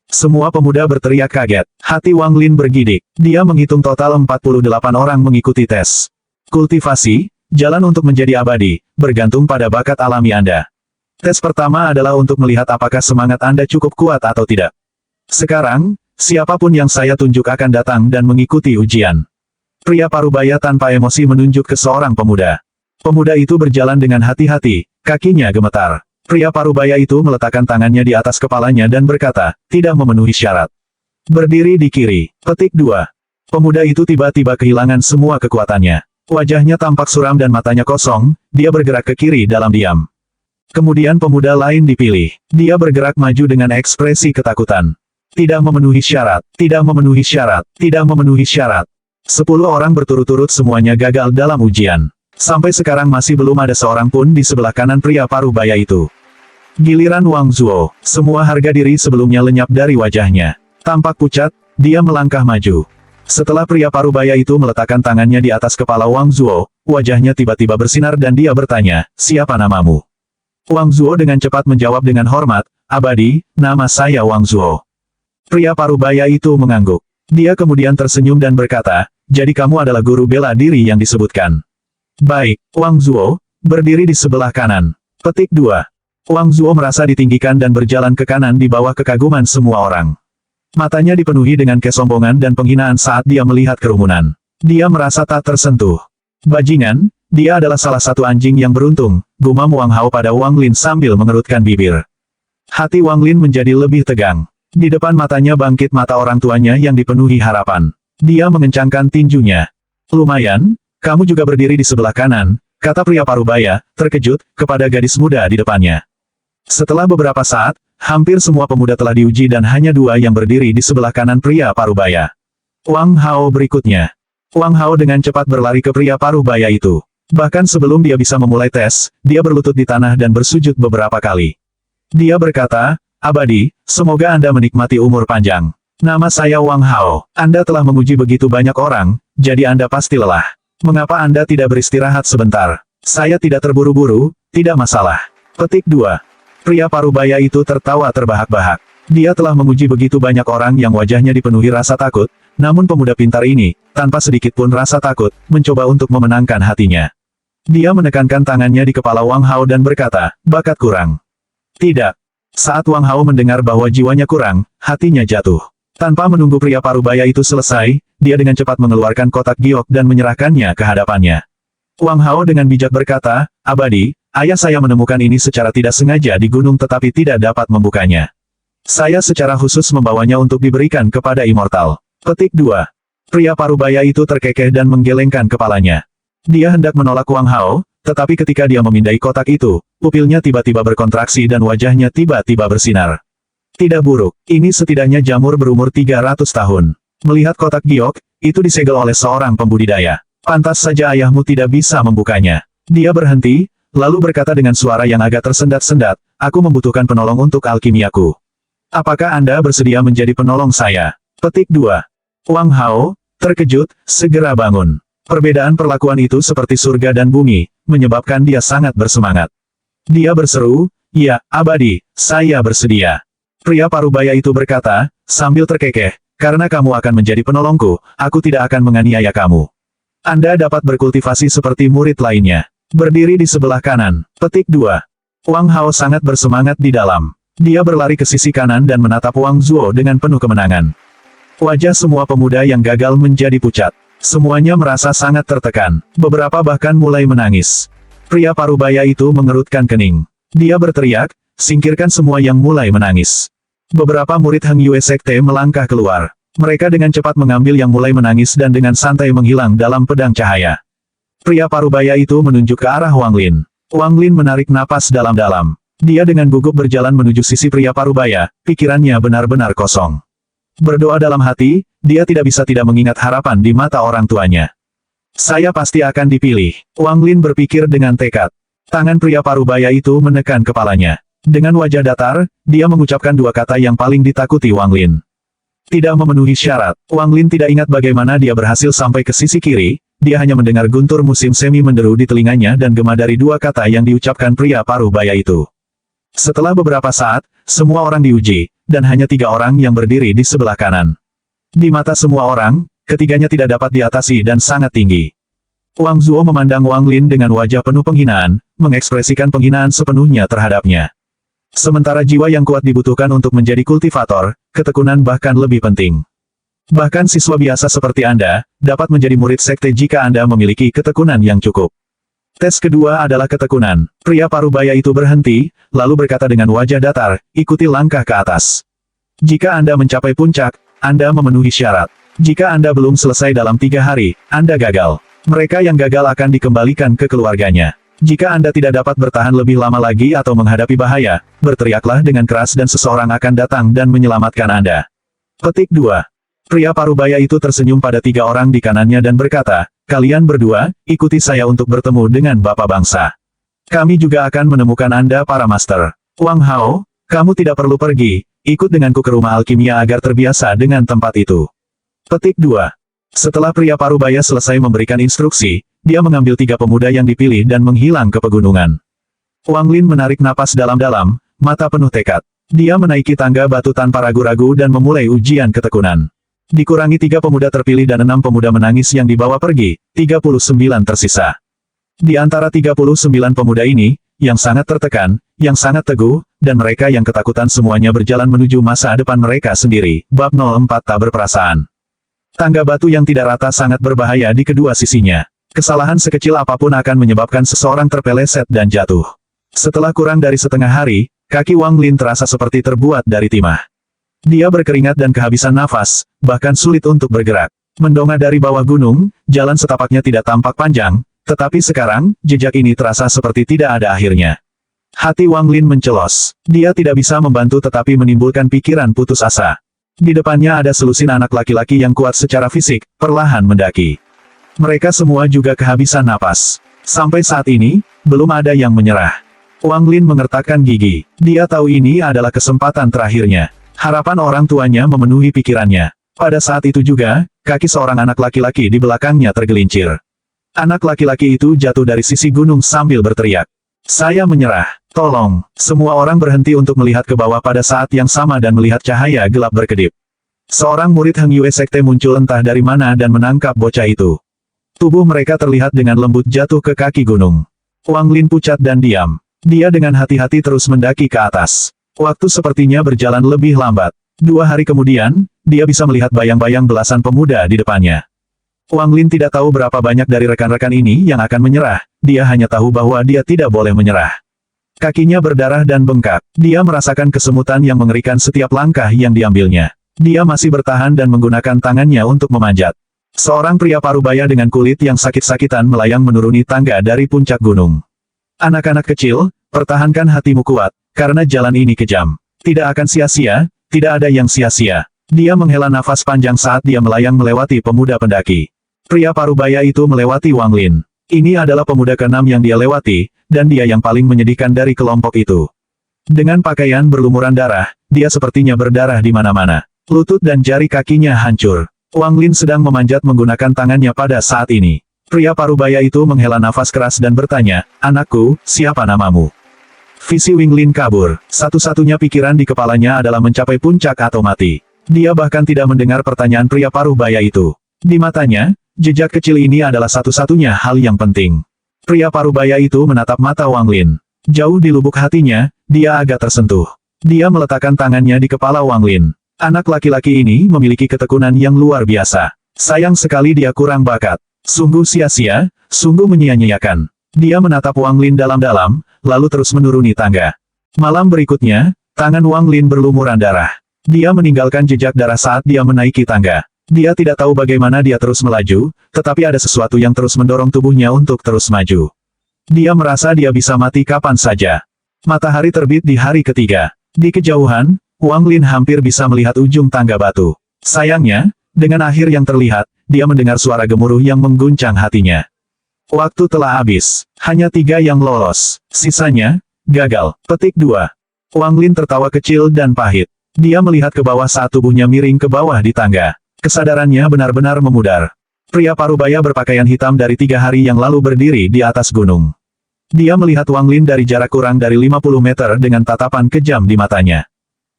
Semua pemuda berteriak kaget. Hati Wang Lin bergidik. Dia menghitung total 48 orang mengikuti tes kultivasi. Jalan untuk menjadi abadi, bergantung pada bakat alami Anda. Tes pertama adalah untuk melihat apakah semangat Anda cukup kuat atau tidak. Sekarang, siapapun yang saya tunjuk akan datang dan mengikuti ujian. Pria parubaya tanpa emosi menunjuk ke seorang pemuda. Pemuda itu berjalan dengan hati-hati, kakinya gemetar. Pria parubaya itu meletakkan tangannya di atas kepalanya dan berkata, "Tidak memenuhi syarat. Berdiri di kiri." Petik 2. Pemuda itu tiba-tiba kehilangan semua kekuatannya. Wajahnya tampak suram dan matanya kosong, dia bergerak ke kiri dalam diam. Kemudian pemuda lain dipilih. Dia bergerak maju dengan ekspresi ketakutan. Tidak memenuhi syarat, tidak memenuhi syarat, tidak memenuhi syarat. 10 orang berturut-turut semuanya gagal dalam ujian. Sampai sekarang masih belum ada seorang pun di sebelah kanan pria parubaya itu. Giliran Wang Zhuo, semua harga diri sebelumnya lenyap dari wajahnya. Tampak pucat, dia melangkah maju. Setelah pria parubaya itu meletakkan tangannya di atas kepala Wang Zhuo, wajahnya tiba-tiba bersinar dan dia bertanya, "Siapa namamu?" Wang Zhuo dengan cepat menjawab dengan hormat, "Abadi, nama saya Wang Zhuo." Pria parubaya itu mengangguk. Dia kemudian tersenyum dan berkata, "Jadi kamu adalah guru bela diri yang disebutkan." Baik, Wang Zhuo, berdiri di sebelah kanan. Petik 2. Wang Zhuo merasa ditinggikan dan berjalan ke kanan di bawah kekaguman semua orang. Matanya dipenuhi dengan kesombongan dan penghinaan saat dia melihat kerumunan. Dia merasa tak tersentuh. "Bajingan, dia adalah salah satu anjing yang beruntung," gumam Wang Hao pada Wang Lin sambil mengerutkan bibir. Hati Wang Lin menjadi lebih tegang. Di depan matanya bangkit mata orang tuanya yang dipenuhi harapan. Dia mengencangkan tinjunya. "Lumayan, kamu juga berdiri di sebelah kanan," kata pria parubaya, terkejut, kepada gadis muda di depannya. Setelah beberapa saat, hampir semua pemuda telah diuji dan hanya 2 yang berdiri di sebelah kanan pria parubaya. Wang Hao berikutnya. Wang Hao dengan cepat berlari ke pria parubaya itu. Bahkan sebelum dia bisa memulai tes, dia berlutut di tanah dan bersujud beberapa kali. Dia berkata, "Abadi, semoga Anda menikmati umur panjang. Nama saya Wang Hao. Anda telah menguji begitu banyak orang, jadi Anda pasti lelah. Mengapa Anda tidak beristirahat sebentar? Saya tidak terburu-buru, tidak masalah." Petik 2. Pria parubaya itu tertawa terbahak-bahak. Dia telah menguji begitu banyak orang yang wajahnya dipenuhi rasa takut, namun pemuda pintar ini, tanpa sedikit pun rasa takut, mencoba untuk memenangkan hatinya. Dia menekankan tangannya di kepala Wang Hao dan berkata, "Bakat kurang." Tidak. Saat Wang Hao mendengar bahwa jiwanya kurang, hatinya jatuh. Tanpa menunggu pria parubaya itu selesai, dia dengan cepat mengeluarkan kotak giok dan menyerahkannya ke hadapannya. Wang Hao dengan bijak berkata, "Abadi, ayah saya menemukan ini secara tidak sengaja di gunung tetapi tidak dapat membukanya. Saya secara khusus membawanya untuk diberikan kepada Immortal." Petik 2. Pria parubaya itu terkekeh dan menggelengkan kepalanya. Dia hendak menolak Wang Hao, tetapi ketika dia memindai kotak itu, pupilnya tiba-tiba berkontraksi dan wajahnya tiba-tiba bersinar. Tidak buruk, ini setidaknya jamur berumur 300 tahun. Melihat kotak giok, itu disegel oleh seorang pembudidaya. Pantas saja ayahmu tidak bisa membukanya. Dia berhenti, lalu berkata dengan suara yang agak tersendat-sendat, "Aku membutuhkan penolong untuk alkimiaku. Apakah Anda bersedia menjadi penolong saya?" Petik 2. Wang Hao, terkejut, segera bangun. Perbedaan perlakuan itu seperti surga dan bumi, menyebabkan dia sangat bersemangat. Dia berseru, "Ya, Abadi, saya bersedia." Pria parubaya itu berkata, sambil terkekeh, "Karena kamu akan menjadi penolongku, aku tidak akan menganiaya kamu. Anda dapat berkultivasi seperti murid lainnya." Berdiri di sebelah kanan. Petik 2. Wang Hao sangat bersemangat di dalam. Dia berlari ke sisi kanan dan menatap Wang Zuo dengan penuh kemenangan. Wajah semua pemuda yang gagal menjadi pucat. Semuanya merasa sangat tertekan. Beberapa bahkan mulai menangis. Pria parubaya itu mengerutkan kening. Dia berteriak, "Singkirkan semua yang mulai menangis." Beberapa murid Heng Yue Sekte melangkah keluar. Mereka dengan cepat mengambil yang mulai menangis dan dengan santai menghilang dalam pedang cahaya. Pria parubaya itu menunjuk ke arah Wang Lin. Wang Lin menarik napas dalam-dalam. Dia dengan gugup berjalan menuju sisi pria parubaya, pikirannya benar-benar kosong. Berdoa dalam hati, dia tidak bisa tidak mengingat harapan di mata orang tuanya. "Saya pasti akan dipilih." Wang Lin berpikir dengan tekad. Tangan pria parubaya itu menekan kepalanya. Dengan wajah datar, dia mengucapkan dua kata yang paling ditakuti Wang Lin. Tidak memenuhi syarat. Wang Lin tidak ingat bagaimana dia berhasil sampai ke sisi kiri, dia hanya mendengar guntur musim semi menderu di telinganya dan gema dari dua kata yang diucapkan pria parubaya itu. Setelah beberapa saat, semua orang diuji, dan hanya 3 orang yang berdiri di sebelah kanan. Di mata semua orang, ketiganya tidak dapat diatasi dan sangat tinggi. Wang Zuo memandang Wang Lin dengan wajah penuh penghinaan, mengekspresikan penghinaan sepenuhnya terhadapnya. Sementara jiwa yang kuat dibutuhkan untuk menjadi kultivator, ketekunan bahkan lebih penting. Bahkan siswa biasa seperti Anda, dapat menjadi murid sekte jika Anda memiliki ketekunan yang cukup. Tes kedua adalah ketekunan. Pria parubaya itu berhenti, lalu berkata dengan wajah datar, "Ikuti langkah ke atas. Jika Anda mencapai puncak, Anda memenuhi syarat. Jika Anda belum selesai dalam 3 hari, Anda gagal. Mereka yang gagal akan dikembalikan ke keluarganya. Jika Anda tidak dapat bertahan lebih lama lagi atau menghadapi bahaya, berteriaklah dengan keras dan seseorang akan datang dan menyelamatkan Anda." Petik 2. Pria parubaya itu tersenyum pada 3 orang di kanannya dan berkata, "Kalian berdua, ikuti saya untuk bertemu dengan Bapak Bangsa. Kami juga akan menemukan Anda para master. Wang Hao, kamu tidak perlu pergi, ikut denganku ke rumah alkimia agar terbiasa dengan tempat itu." Petik 2. Setelah pria parubaya selesai memberikan instruksi, dia mengambil 3 pemuda yang dipilih dan menghilang ke pegunungan. Wang Lin menarik napas dalam-dalam, mata penuh tekad. Dia menaiki tangga batu tanpa ragu-ragu dan memulai ujian ketekunan. Dikurangi 3 pemuda terpilih dan 6 pemuda menangis yang dibawa pergi, 39 tersisa. Di antara 39 pemuda ini, yang sangat tertekan, yang sangat teguh, dan mereka yang ketakutan semuanya berjalan menuju masa depan mereka sendiri. Bab 04 Tak Berperasaan. Tangga batu yang tidak rata sangat berbahaya di kedua sisinya. Kesalahan sekecil apapun akan menyebabkan seseorang terpeleset dan jatuh. Setelah kurang dari setengah hari, kaki Wang Lin terasa seperti terbuat dari timah. Dia berkeringat dan kehabisan nafas, bahkan sulit untuk bergerak. Mendongak dari bawah gunung, jalan setapaknya tidak tampak panjang, tetapi sekarang, jejak ini terasa seperti tidak ada akhirnya. Hati Wang Lin mencelos. Dia tidak bisa membantu tetapi menimbulkan pikiran putus asa. Di depannya ada selusin anak laki-laki yang kuat secara fisik, perlahan mendaki. Mereka semua juga kehabisan napas. Sampai saat ini, belum ada yang menyerah. Wang Lin mengertakkan gigi. Dia tahu ini adalah kesempatan terakhirnya. Harapan orang tuanya memenuhi pikirannya. Pada saat itu juga, kaki seorang anak laki-laki di belakangnya tergelincir. Anak laki-laki itu jatuh dari sisi gunung sambil berteriak. Saya menyerah. Tolong. Semua orang berhenti untuk melihat ke bawah pada saat yang sama dan melihat cahaya gelap berkedip. Seorang murid Heng Yue Sekte muncul entah dari mana dan menangkap bocah itu. Tubuh mereka terlihat dengan lembut jatuh ke kaki gunung. Wang Lin pucat dan diam. Dia dengan hati-hati terus mendaki ke atas. Waktu sepertinya berjalan lebih lambat. 2 hari kemudian, dia bisa melihat bayang-bayang belasan pemuda di depannya. Wang Lin tidak tahu berapa banyak dari rekan-rekan ini yang akan menyerah, dia hanya tahu bahwa dia tidak boleh menyerah. Kakinya berdarah dan bengkak, dia merasakan kesemutan yang mengerikan setiap langkah yang diambilnya. Dia masih bertahan dan menggunakan tangannya untuk memanjat. Seorang pria parubaya dengan kulit yang sakit-sakitan melayang menuruni tangga dari puncak gunung. Anak-anak kecil, pertahankan hatimu kuat, karena jalan ini kejam. Tidak akan sia-sia, tidak ada yang sia-sia. Dia menghela nafas panjang saat dia melayang melewati pemuda pendaki. Pria parubaya itu melewati Wang Lin. Ini adalah pemuda ke-6 yang dia lewati, dan dia yang paling menyedihkan dari kelompok itu. Dengan pakaian berlumuran darah, dia sepertinya berdarah di mana-mana. Lutut dan jari kakinya hancur. Wang Lin sedang memanjat menggunakan tangannya pada saat ini. Pria parubaya itu menghela nafas keras dan bertanya, "Anakku, siapa namamu?" Visi Wang Lin kabur. Satu-satunya pikiran di kepalanya adalah mencapai puncak atau mati. Dia bahkan tidak mendengar pertanyaan pria parubaya itu. Di matanya, jejak kecil ini adalah satu-satunya hal yang penting. Pria parubaya itu menatap mata Wang Lin. Jauh di lubuk hatinya, dia agak tersentuh. Dia meletakkan tangannya di kepala Wang Lin. Anak laki-laki ini memiliki ketekunan yang luar biasa. Sayang sekali dia kurang bakat. Sungguh sia-sia, sungguh menyia-nyiakan. Dia menatap Wang Lin dalam-dalam, lalu terus menuruni tangga. Malam berikutnya, tangan Wang Lin berlumuran darah. Dia meninggalkan jejak darah saat dia menaiki tangga. Dia tidak tahu bagaimana dia terus melaju, tetapi ada sesuatu yang terus mendorong tubuhnya untuk terus maju. Dia merasa dia bisa mati kapan saja. Matahari terbit di hari ketiga. Di kejauhan, Wang Lin hampir bisa melihat ujung tangga batu. Sayangnya, dengan akhir yang terlihat, dia mendengar suara gemuruh yang mengguncang hatinya. Waktu telah habis. Hanya 3 yang lolos. Sisanya, gagal. Petik 2. Wang Lin tertawa kecil dan pahit. Dia melihat ke bawah saat tubuhnya miring ke bawah di tangga. Kesadarannya benar-benar memudar. Pria parubaya berpakaian hitam dari 3 hari yang lalu berdiri di atas gunung. Dia melihat Wang Lin dari jarak kurang dari 50 meter dengan tatapan kejam di matanya.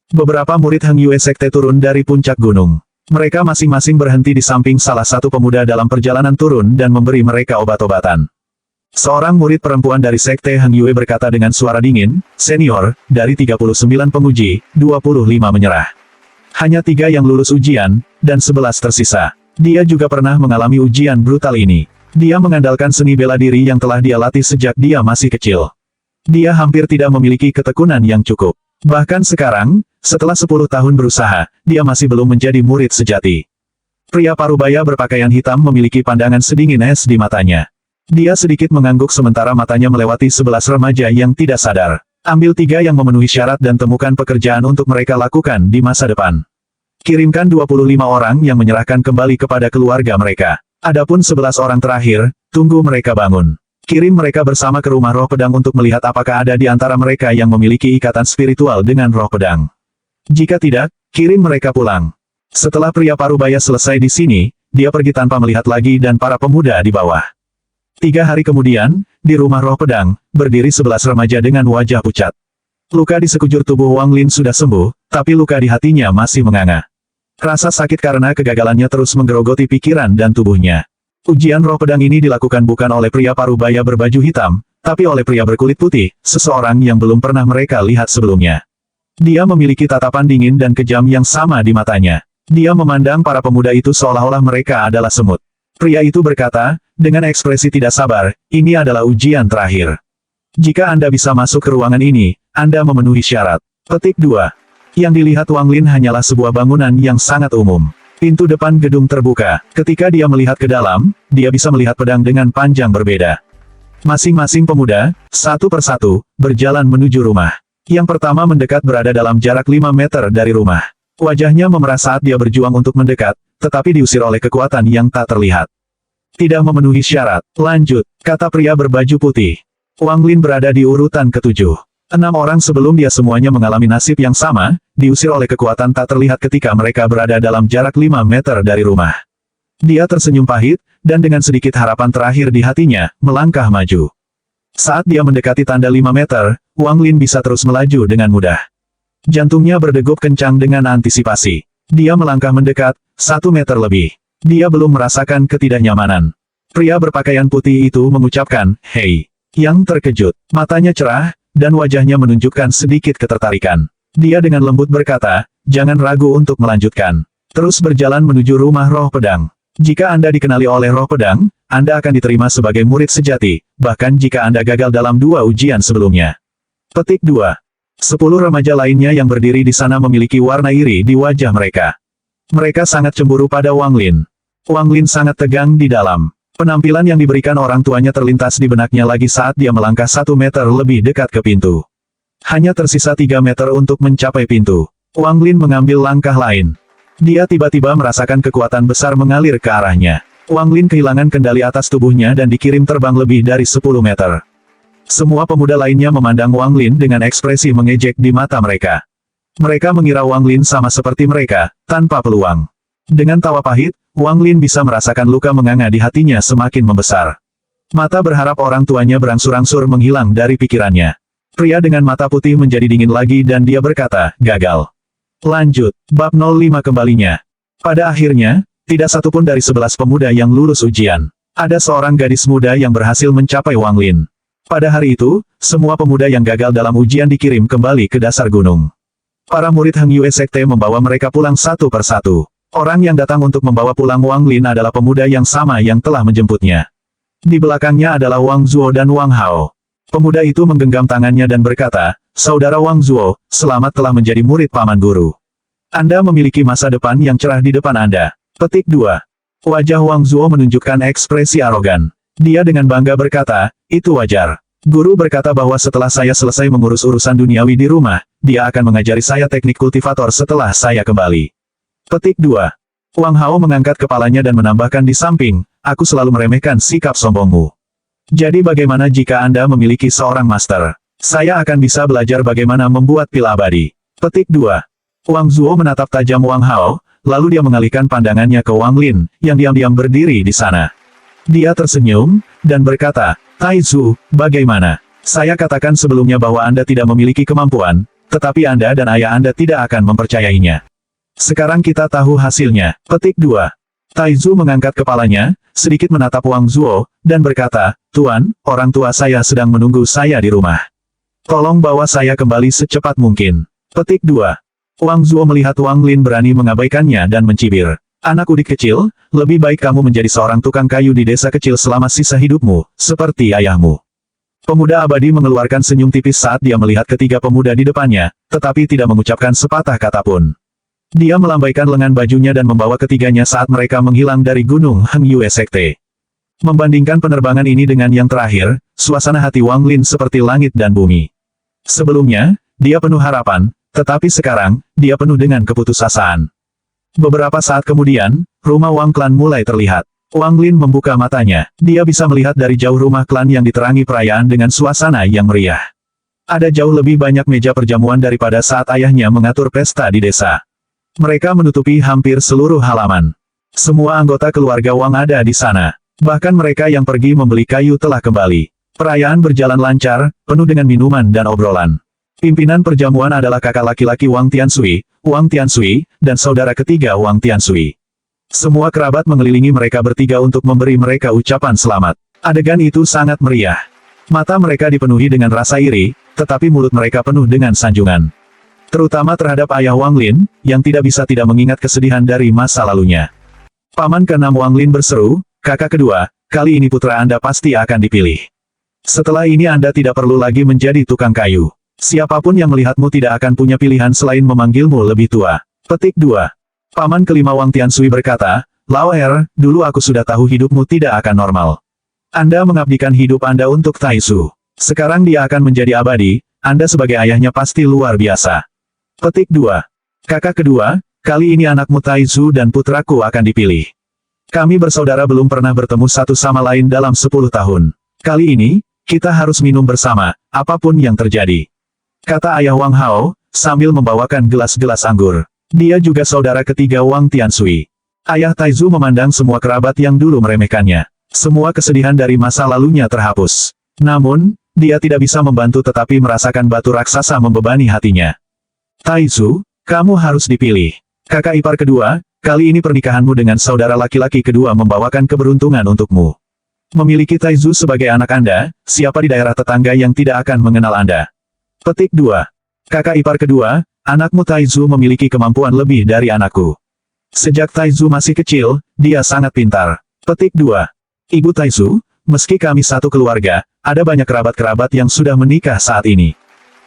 Beberapa murid Heng Yue Sekte turun dari puncak gunung. Mereka masing-masing berhenti di samping salah satu pemuda dalam perjalanan turun dan memberi mereka obat-obatan. Seorang murid perempuan dari Sekte Heng Yue berkata dengan suara dingin, "Senior, dari 39 penguji, 25 menyerah. Hanya 3 yang lulus ujian, dan 11 tersisa." Dia juga pernah mengalami ujian brutal ini. Dia mengandalkan seni bela diri yang telah dia latih sejak dia masih kecil. Dia hampir tidak memiliki ketekunan yang cukup. Bahkan sekarang, setelah 10 tahun berusaha, dia masih belum menjadi murid sejati. Pria parubaya berpakaian hitam memiliki pandangan sedingin es di matanya. Dia sedikit mengangguk sementara matanya melewati 11 remaja yang tidak sadar. Ambil 3 yang memenuhi syarat dan temukan pekerjaan untuk mereka lakukan di masa depan. Kirimkan 25 orang yang menyerahkan kembali kepada keluarga mereka. Adapun 11 orang terakhir, tunggu mereka bangun. Kirim mereka bersama ke rumah roh pedang untuk melihat apakah ada di antara mereka yang memiliki ikatan spiritual dengan roh pedang. Jika tidak, kirim mereka pulang. Setelah pria parubaya selesai di sini, dia pergi tanpa melihat lagi dan para pemuda di bawah. 3 hari kemudian, di rumah roh pedang, berdiri 11 remaja dengan wajah pucat. Luka di sekujur tubuh Wang Lin sudah sembuh, tapi luka di hatinya masih menganga. Rasa sakit karena kegagalannya terus menggerogoti pikiran dan tubuhnya. Ujian roh pedang ini dilakukan bukan oleh pria parubaya berbaju hitam, tapi oleh pria berkulit putih, seseorang yang belum pernah mereka lihat sebelumnya. Dia memiliki tatapan dingin dan kejam yang sama di matanya. Dia memandang para pemuda itu seolah-olah mereka adalah semut. Pria itu berkata, dengan ekspresi tidak sabar, "Ini adalah ujian terakhir. Jika Anda bisa masuk ke ruangan ini, Anda memenuhi syarat." Petik 2. Yang dilihat Wang Lin hanyalah sebuah bangunan yang sangat umum. Pintu depan gedung terbuka. Ketika dia melihat ke dalam, dia bisa melihat pedang dengan panjang berbeda. Masing-masing pemuda, satu persatu, berjalan menuju rumah. Yang pertama mendekat berada dalam jarak 5 meter dari rumah. Wajahnya memerah saat dia berjuang untuk mendekat, tetapi diusir oleh kekuatan yang tak terlihat. Tidak memenuhi syarat. Lanjut, kata pria berbaju putih. Wang Lin berada di urutan ketujuh. 6 orang sebelum dia semuanya mengalami nasib yang sama, diusir oleh kekuatan tak terlihat ketika mereka berada dalam jarak 5 meter dari rumah. Dia tersenyum pahit, dan dengan sedikit harapan terakhir di hatinya, melangkah maju. Saat dia mendekati tanda 5 meter, Wang Lin bisa terus melaju dengan mudah. Jantungnya berdegup kencang dengan antisipasi. Dia melangkah mendekat, 1 meter lebih. Dia belum merasakan ketidaknyamanan. Pria berpakaian putih itu mengucapkan, "Hei." Yang terkejut, matanya cerah, dan wajahnya menunjukkan sedikit ketertarikan. Dia dengan lembut berkata, "Jangan ragu untuk melanjutkan. Terus berjalan menuju rumah roh pedang. Jika Anda dikenali oleh roh pedang, Anda akan diterima sebagai murid sejati, bahkan jika Anda gagal dalam 2 ujian sebelumnya." Petik 2. 10 remaja lainnya yang berdiri di sana memiliki warna iri di wajah mereka. Mereka sangat cemburu pada Wang Lin. Wang Lin sangat tegang di dalam. Penampilan yang diberikan orang tuanya terlintas di benaknya lagi saat dia melangkah 1 meter lebih dekat ke pintu. Hanya tersisa 3 meter untuk mencapai pintu. Wang Lin mengambil langkah lain. Dia tiba-tiba merasakan kekuatan besar mengalir ke arahnya. Wang Lin kehilangan kendali atas tubuhnya dan dikirim terbang lebih dari 10 meter. Semua pemuda lainnya memandang Wang Lin dengan ekspresi mengejek di mata mereka. Mereka mengira Wang Lin sama seperti mereka, tanpa peluang. Dengan tawa pahit, Wang Lin bisa merasakan luka menganga di hatinya semakin membesar. Mata berharap orang tuanya berangsur-angsur menghilang dari pikirannya. Pria dengan mata putih menjadi dingin lagi dan dia berkata, "Gagal." Lanjut, bab 05 kembalinya. Pada akhirnya, tidak satupun dari 11 pemuda yang lulus ujian. Ada seorang gadis muda yang berhasil mencapai Wang Lin. Pada hari itu, semua pemuda yang gagal dalam ujian dikirim kembali ke dasar gunung. Para murid Heng Yue Sekte membawa mereka pulang satu persatu. Orang yang datang untuk membawa pulang Wang Lin adalah pemuda yang sama yang telah menjemputnya. Di belakangnya adalah Wang Zuo dan Wang Hao. Pemuda itu menggenggam tangannya dan berkata, "Saudara Wang Zuo, selamat telah menjadi murid paman guru. Anda memiliki masa depan yang cerah di depan Anda." Petik 2. Wajah Wang Zuo menunjukkan ekspresi arogan. Dia dengan bangga berkata, "Itu wajar. Guru berkata bahwa setelah saya selesai mengurus urusan duniawi di rumah, dia akan mengajari saya teknik kultivator setelah saya kembali." Petik 2. Wang Hao mengangkat kepalanya dan menambahkan di samping, "Aku selalu meremehkan sikap sombongmu. Jadi bagaimana jika Anda memiliki seorang master? Saya akan bisa belajar bagaimana membuat pil abadi." Petik 2. Wang Zuo menatap tajam Wang Hao, lalu dia mengalihkan pandangannya ke Wang Lin, yang diam-diam berdiri di sana. Dia tersenyum, dan berkata, "Taizu, bagaimana? Saya katakan sebelumnya bahwa Anda tidak memiliki kemampuan, tetapi Anda dan ayah Anda tidak akan mempercayainya. Sekarang kita tahu hasilnya." Petik 2. Taizu mengangkat kepalanya, sedikit menatap Wang Zuo, dan berkata, "Tuan, orang tua saya sedang menunggu saya di rumah. Tolong bawa saya kembali secepat mungkin." Petik 2. Wang Zuo melihat Wang Lin berani mengabaikannya dan mencibir. "Anak udik kecil, lebih baik kamu menjadi seorang tukang kayu di desa kecil selama sisa hidupmu, seperti ayahmu." Pemuda abadi mengeluarkan senyum tipis saat dia melihat ketiga pemuda di depannya, tetapi tidak mengucapkan sepatah kata pun. Dia melambaikan lengan bajunya dan membawa ketiganya saat mereka menghilang dari gunung Heng Yue Sekte. Membandingkan penerbangan ini dengan yang terakhir, suasana hati Wang Lin seperti langit dan bumi. Sebelumnya, dia penuh harapan, tetapi sekarang, dia penuh dengan keputusasaan. Beberapa saat kemudian, rumah Wang klan mulai terlihat. Wang Lin membuka matanya. Dia bisa melihat dari jauh rumah klan yang diterangi perayaan dengan suasana yang meriah. Ada jauh lebih banyak meja perjamuan daripada saat ayahnya mengatur pesta di desa. Mereka menutupi hampir seluruh halaman. Semua anggota keluarga Wang ada di sana. Bahkan mereka yang pergi membeli kayu telah kembali. Perayaan berjalan lancar, penuh dengan minuman dan obrolan. Pimpinan perjamuan adalah kakak laki-laki Wang Tianshui, dan saudara ketiga Wang Tianshui. Semua kerabat mengelilingi mereka bertiga untuk memberi mereka ucapan selamat. Adegan itu sangat meriah. Mata mereka dipenuhi dengan rasa iri, tetapi mulut mereka penuh dengan sanjungan. Terutama terhadap ayah Wang Lin, yang tidak bisa tidak mengingat kesedihan dari masa lalunya. Paman ke-6 Wang Lin berseru, "Kakak kedua, kali ini putra Anda pasti akan dipilih. Setelah ini Anda tidak perlu lagi menjadi tukang kayu. Siapapun yang melihatmu tidak akan punya pilihan selain memanggilmu lebih tua." Petik 2. Paman kelima Wang Tianshui berkata, "Lao Er, dulu aku sudah tahu hidupmu tidak akan normal. Anda mengabdikan hidup Anda untuk Taizu. Sekarang dia akan menjadi abadi, Anda sebagai ayahnya pasti luar biasa." Petik 2. Kakak kedua, kali ini anakmu Taizu dan putraku akan dipilih. Kami bersaudara belum pernah bertemu satu sama lain dalam 10 tahun. Kali ini, kita harus minum bersama, apapun yang terjadi. Kata ayah Wang Hao, sambil membawakan gelas-gelas anggur. Dia juga saudara ketiga Wang Tianshui. Ayah Taizu memandang semua kerabat yang dulu meremehkannya. Semua kesedihan dari masa lalunya terhapus. Namun, dia tidak bisa membantu tetapi merasakan batu raksasa membebani hatinya. Taizu, kamu harus dipilih. Kakak ipar kedua, kali ini pernikahanmu dengan saudara laki-laki kedua membawakan keberuntungan untukmu. Memiliki Taizu sebagai anak Anda, siapa di daerah tetangga yang tidak akan mengenal Anda? Petik 2. Kakak ipar kedua, anakmu Taizu memiliki kemampuan lebih dari anakku. Sejak Taizu masih kecil, dia sangat pintar. Petik 2. Ibu Taizu, meski kami satu keluarga, ada banyak kerabat-kerabat yang sudah menikah saat ini.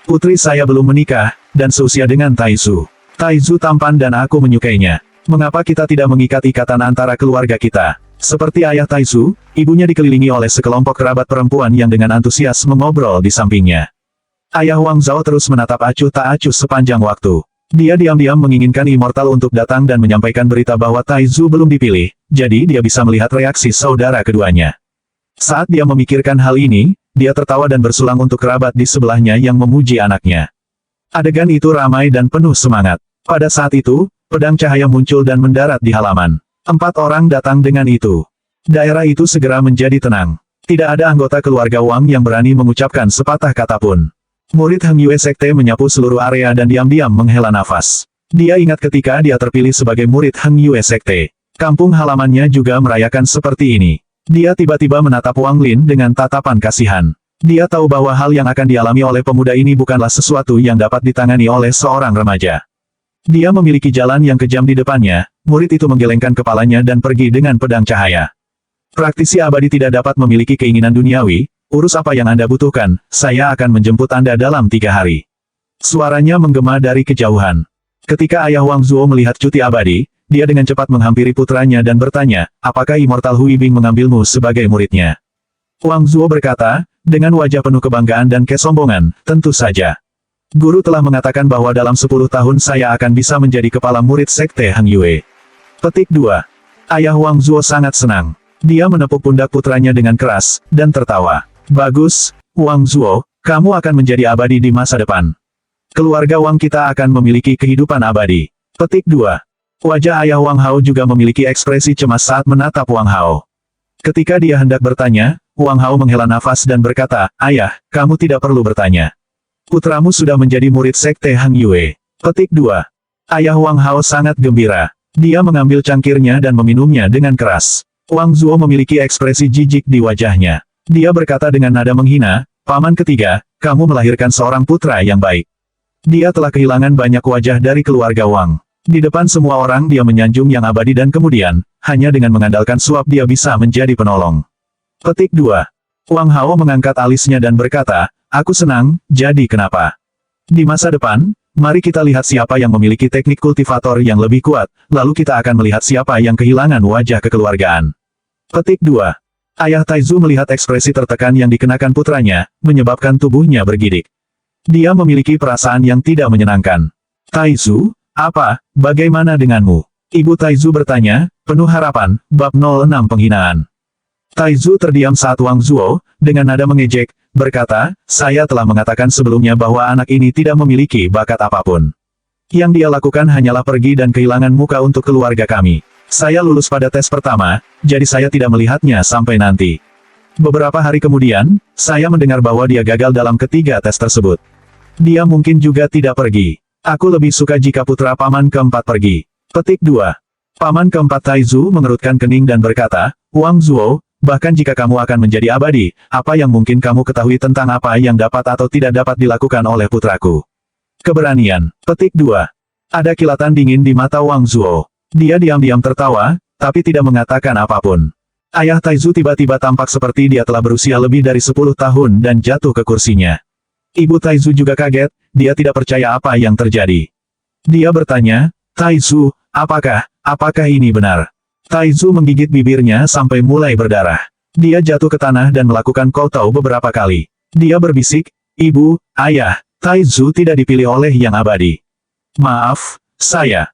Putri saya belum menikah, dan seusia dengan Taizu. Taizu tampan dan aku menyukainya. Mengapa kita tidak mengikat ikatan antara keluarga kita? Seperti ayah Taizu, ibunya dikelilingi oleh sekelompok kerabat perempuan yang dengan antusias mengobrol di sampingnya. Ayah Wang Zhao terus menatap acuh tak acuh sepanjang waktu. Dia diam-diam menginginkan Immortal untuk datang dan menyampaikan berita bahwa Taizu belum dipilih, jadi dia bisa melihat reaksi saudara keduanya. Saat dia memikirkan hal ini, dia tertawa dan bersulang untuk kerabat di sebelahnya yang memuji anaknya. Adegan itu ramai dan penuh semangat. Pada saat itu, pedang cahaya muncul dan mendarat di halaman. 4 orang datang dengan itu. Daerah itu segera menjadi tenang. Tidak ada anggota keluarga Wang yang berani mengucapkan sepatah kata pun. Murid Heng Yue Sekte menyapu seluruh area dan diam-diam menghela nafas. Dia ingat ketika dia terpilih sebagai murid Heng Yue Sekte. Kampung halamannya juga merayakan seperti ini. Dia tiba-tiba menatap Wang Lin dengan tatapan kasihan. Dia tahu bahwa hal yang akan dialami oleh pemuda ini bukanlah sesuatu yang dapat ditangani oleh seorang remaja. Dia memiliki jalan yang kejam di depannya, murid itu menggelengkan kepalanya dan pergi dengan pedang cahaya. Praktisi abadi tidak dapat memiliki keinginan duniawi. Urus apa yang Anda butuhkan, saya akan menjemput Anda dalam 3 hari. Suaranya menggema dari kejauhan. Ketika ayah Wang Zuo melihat cuti abadi, dia dengan cepat menghampiri putranya dan bertanya, apakah Immortal Hui Bing mengambilmu sebagai muridnya? Wang Zuo berkata, dengan wajah penuh kebanggaan dan kesombongan, tentu saja. Guru telah mengatakan bahwa dalam 10 tahun saya akan bisa menjadi kepala murid Sekte Heng Yue. Petik 2. Ayah Wang Zuo sangat senang. Dia menepuk pundak putranya dengan keras, dan tertawa. Bagus, Wang Zuo, kamu akan menjadi abadi di masa depan. Keluarga Wang kita akan memiliki kehidupan abadi. Petik 2. Wajah ayah Wang Hao juga memiliki ekspresi cemas saat menatap Wang Hao. Ketika dia hendak bertanya, Wang Hao menghela nafas dan berkata, ayah, kamu tidak perlu bertanya. Putramu sudah menjadi murid Sekte Heng Yue. Petik 2. Ayah Wang Hao sangat gembira. Dia mengambil cangkirnya dan meminumnya dengan keras. Wang Zuo memiliki ekspresi jijik di wajahnya. Dia berkata dengan nada menghina, paman ketiga, kamu melahirkan seorang putra yang baik. Dia telah kehilangan banyak wajah dari keluarga Wang. Di depan semua orang dia menyanjung yang abadi dan kemudian, hanya dengan mengandalkan suap dia bisa menjadi penolong. Petik 2. Wang Hao mengangkat alisnya dan berkata, aku senang, jadi kenapa? Di masa depan, mari kita lihat siapa yang memiliki teknik kultivator yang lebih kuat, lalu kita akan melihat siapa yang kehilangan wajah kekeluargaan. Petik 2. Ayah Taizu melihat ekspresi tertekan yang dikenakan putranya, menyebabkan tubuhnya bergidik. Dia memiliki perasaan yang tidak menyenangkan. Taizu, apa, bagaimana denganmu? Ibu Taizu bertanya, penuh harapan, bab 06 penghinaan. Taizu terdiam saat Wang Zuo, dengan nada mengejek, berkata, saya telah mengatakan sebelumnya bahwa anak ini tidak memiliki bakat apapun. Yang dia lakukan hanyalah pergi dan kehilangan muka untuk keluarga kami. Saya lulus pada tes pertama, jadi saya tidak melihatnya sampai nanti. Beberapa hari kemudian, saya mendengar bahwa dia gagal dalam ketiga tes tersebut. Dia mungkin juga tidak pergi. Aku lebih suka jika putra paman keempat pergi. Petik 2. Paman keempat Taizu mengerutkan kening dan berkata, Wang Zuo, bahkan jika kamu akan menjadi abadi, apa yang mungkin kamu ketahui tentang apa yang dapat atau tidak dapat dilakukan oleh putraku? Keberanian. Petik 2. Ada kilatan dingin di mata Wang Zuo. Dia diam-diam tertawa, tapi tidak mengatakan apapun. Ayah Taizu tiba-tiba tampak seperti dia telah berusia lebih dari 10 tahun dan jatuh ke kursinya. Ibu Taizu juga kaget, dia tidak percaya apa yang terjadi. Dia bertanya, Taizu, apakah ini benar? Taizu menggigit bibirnya sampai mulai berdarah. Dia jatuh ke tanah dan melakukan kowtow beberapa kali. Dia berbisik, Ibu, Ayah, Taizu tidak dipilih oleh Yang Abadi. Maaf,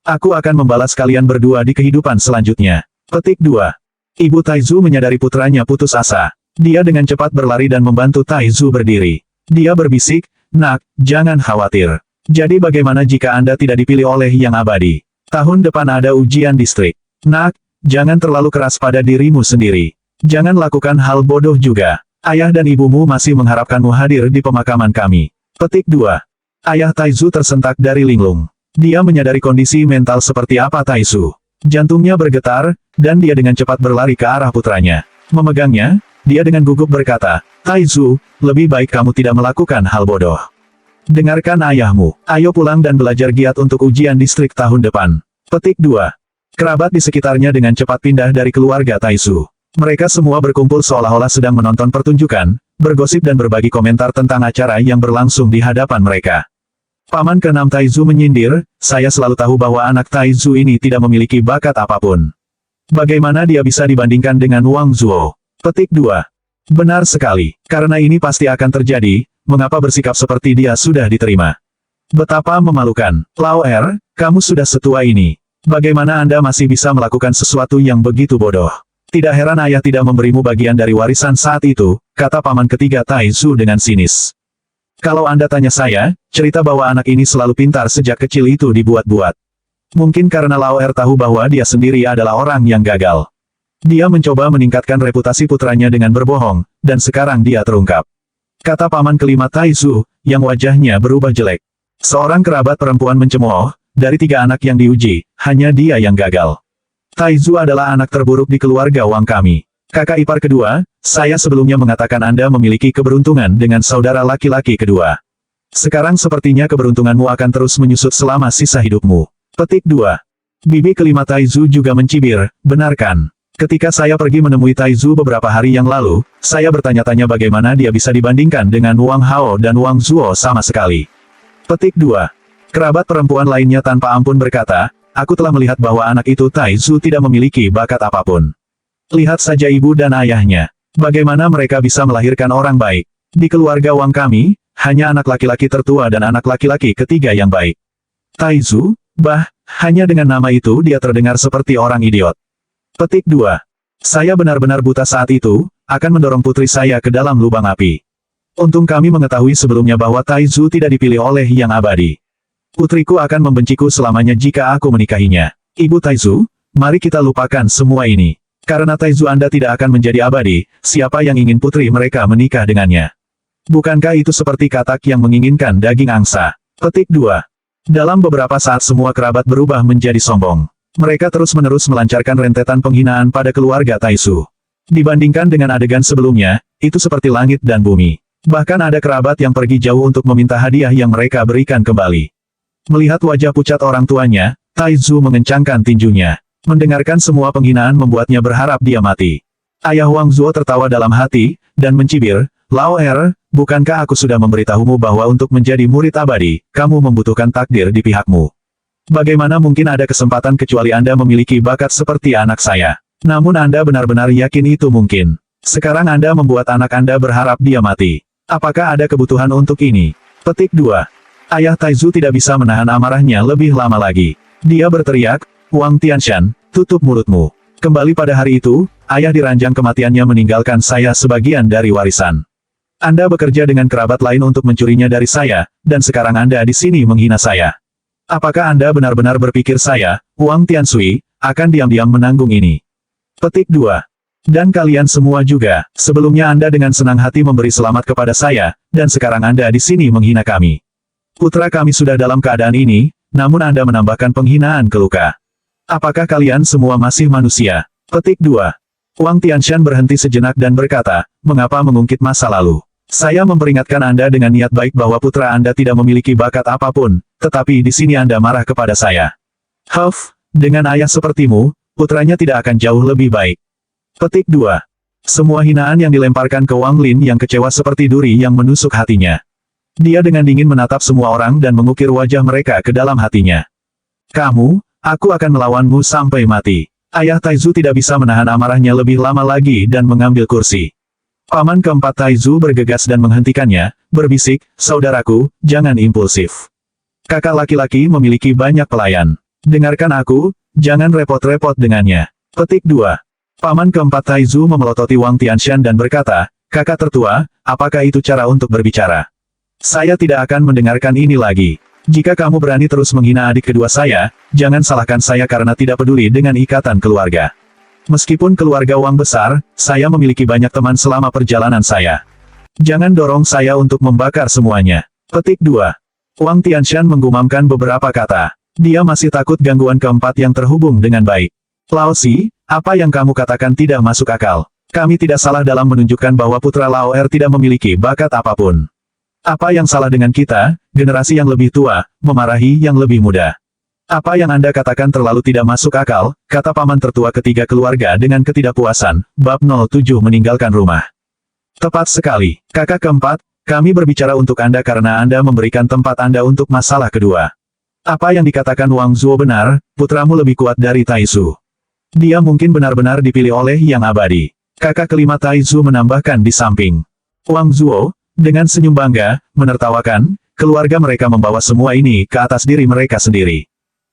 aku akan membalas kalian berdua di kehidupan selanjutnya. Petik 2. Ibu Taizu menyadari putranya putus asa. Dia dengan cepat berlari dan membantu Taizu berdiri. Dia berbisik, "Nak, jangan khawatir. Jadi bagaimana jika Anda tidak dipilih oleh Yang Abadi? Tahun depan ada ujian distrik. Nak, jangan terlalu keras pada dirimu sendiri. Jangan lakukan hal bodoh juga. Ayah dan ibumu masih mengharapkanmu hadir di pemakaman kami." Petik 2. Ayah Taizu tersentak dari linglung. Dia menyadari kondisi mental seperti apa Taizu. Jantungnya bergetar, dan dia dengan cepat berlari ke arah putranya. Memegangnya, dia dengan gugup berkata, "Taizu, lebih baik kamu tidak melakukan hal bodoh. Dengarkan ayahmu. Ayo pulang dan belajar giat untuk ujian distrik tahun depan." Petik 2. Kerabat di sekitarnya dengan cepat pindah dari keluarga Taizu. Mereka semua berkumpul seolah-olah sedang menonton pertunjukan, bergosip dan berbagi komentar tentang acara yang berlangsung di hadapan mereka. Paman ke-6 Taizu menyindir, "Saya selalu tahu bahwa anak Taizu ini tidak memiliki bakat apapun. Bagaimana dia bisa dibandingkan dengan Wang Zuo?" Petik 2. Benar sekali. Karena ini pasti akan terjadi, mengapa bersikap seperti dia sudah diterima? Betapa memalukan. Lao Er, kamu sudah setua ini. Bagaimana Anda masih bisa melakukan sesuatu yang begitu bodoh? Tidak heran ayah tidak memberimu bagian dari warisan saat itu, kata paman ketiga Taizu dengan sinis. Kalau Anda tanya saya, cerita bahwa anak ini selalu pintar sejak kecil itu dibuat-buat. Mungkin karena Lao Er tahu bahwa dia sendiri adalah orang yang gagal. Dia mencoba meningkatkan reputasi putranya dengan berbohong, dan sekarang dia terungkap. Kata paman kelima Taizu, yang wajahnya berubah jelek. Seorang kerabat perempuan mencemooh, dari 3 anak yang diuji, hanya dia yang gagal. Taizu adalah anak terburuk di keluarga Wang kami. Kakak ipar kedua, saya sebelumnya mengatakan Anda memiliki keberuntungan dengan saudara laki-laki kedua. Sekarang sepertinya keberuntunganmu akan terus menyusut selama sisa hidupmu. Petik 2. Bibi kelima Taizu juga mencibir, benarkan. Ketika saya pergi menemui Taizu beberapa hari yang lalu, saya bertanya-tanya bagaimana dia bisa dibandingkan dengan Wang Hao dan Wang Zuo sama sekali. Petik 2. Kerabat perempuan lainnya tanpa ampun berkata, aku telah melihat bahwa anak itu Taizu tidak memiliki bakat apapun. Lihat saja ibu dan ayahnya. Bagaimana mereka bisa melahirkan orang baik. Di keluarga Wang kami, hanya anak laki-laki tertua dan anak laki-laki ketiga yang baik. Taizu, hanya dengan nama itu dia terdengar seperti orang idiot. Petik 2. Saya benar-benar buta saat itu, akan mendorong putri saya ke dalam lubang api. Untung kami mengetahui sebelumnya bahwa Taizu tidak dipilih oleh Yang Abadi. Putriku akan membenciku selamanya jika aku menikahinya. Ibu Taizu, mari kita lupakan semua ini. Karena Taizu Anda tidak akan menjadi abadi, siapa yang ingin putri mereka menikah dengannya? Bukankah itu seperti katak yang menginginkan daging angsa? Petik 2. Dalam beberapa saat semua kerabat berubah menjadi sombong. Mereka terus-menerus melancarkan rentetan penghinaan pada keluarga Taizu. Dibandingkan dengan adegan sebelumnya, itu seperti langit dan bumi. Bahkan ada kerabat yang pergi jauh untuk meminta hadiah yang mereka berikan kembali. Melihat wajah pucat orang tuanya, Taizu mengencangkan tinjunya. Mendengarkan semua penghinaan membuatnya berharap dia mati. Ayah Wang Zuo tertawa dalam hati, dan mencibir, Lao Er, bukankah aku sudah memberitahumu bahwa untuk menjadi murid abadi, kamu membutuhkan takdir di pihakmu? Bagaimana mungkin ada kesempatan kecuali Anda memiliki bakat seperti anak saya? Namun Anda benar-benar yakin itu mungkin. Sekarang Anda membuat anak Anda berharap dia mati. Apakah ada kebutuhan untuk ini? Petik 2. Ayah Taizu tidak bisa menahan amarahnya lebih lama lagi. Dia berteriak, Wang Tianshan, tutup mulutmu. Kembali pada hari itu, ayah diranjang kematiannya meninggalkan saya sebagian dari warisan. Anda bekerja dengan kerabat lain untuk mencurinya dari saya, dan sekarang Anda di sini menghina saya. Apakah Anda benar-benar berpikir saya, Wang Tianshui, akan diam-diam menanggung ini? Petik 2. Dan kalian semua juga, sebelumnya Anda dengan senang hati memberi selamat kepada saya, dan sekarang Anda di sini menghina kami. Putra kami sudah dalam keadaan ini, namun Anda menambahkan penghinaan ke luka. Apakah kalian semua masih manusia? Petik 2. Wang Tianshan berhenti sejenak dan berkata, mengapa mengungkit masa lalu? Saya memperingatkan Anda dengan niat baik bahwa putra Anda tidak memiliki bakat apapun, tetapi di sini Anda marah kepada saya. Dengan ayah sepertimu, putranya tidak akan jauh lebih baik. Petik 2. Semua hinaan yang dilemparkan ke Wang Lin yang kecewa seperti duri yang menusuk hatinya. Dia dengan dingin menatap semua orang dan mengukir wajah mereka ke dalam hatinya. Aku akan melawanmu sampai mati. Ayah Taizu tidak bisa menahan amarahnya lebih lama lagi dan mengambil kursi. Paman keempat Taizu bergegas dan menghentikannya, berbisik, saudaraku, jangan impulsif. Kakak laki-laki memiliki banyak pelayan. Dengarkan aku, jangan repot-repot dengannya. Petik 2. Paman keempat Taizu memelototi Wang Tianshan dan berkata, "Kakak tertua, apakah itu cara untuk berbicara? Saya tidak akan mendengarkan ini lagi. Jika kamu berani terus menghina adik kedua saya, jangan salahkan saya karena tidak peduli dengan ikatan keluarga. Meskipun keluarga Wang besar, saya memiliki banyak teman selama perjalanan saya. Jangan dorong saya untuk membakar semuanya." Petik 2. Wang Tianshan menggumamkan beberapa kata. Dia masih takut gangguan keempat yang terhubung dengan baik. "Lao Si, apa yang kamu katakan tidak masuk akal. Kami tidak salah dalam menunjukkan bahwa putra Lao Er tidak memiliki bakat apapun. Apa yang salah dengan kita, generasi yang lebih tua, memarahi yang lebih muda? Apa yang Anda katakan terlalu tidak masuk akal," kata paman tertua ketiga keluarga dengan ketidakpuasan. Bab 07 meninggalkan rumah. "Tepat sekali, kakak keempat, kami berbicara untuk Anda karena Anda memberikan tempat Anda untuk masalah kedua. Apa yang dikatakan Wang Zuo benar, putramu lebih kuat dari Taizu. Dia mungkin benar-benar dipilih oleh Yang Abadi." Kakak kelima Taizu menambahkan di samping. Wang Zuo, dengan senyum bangga, menertawakan, keluarga mereka membawa semua ini ke atas diri mereka sendiri.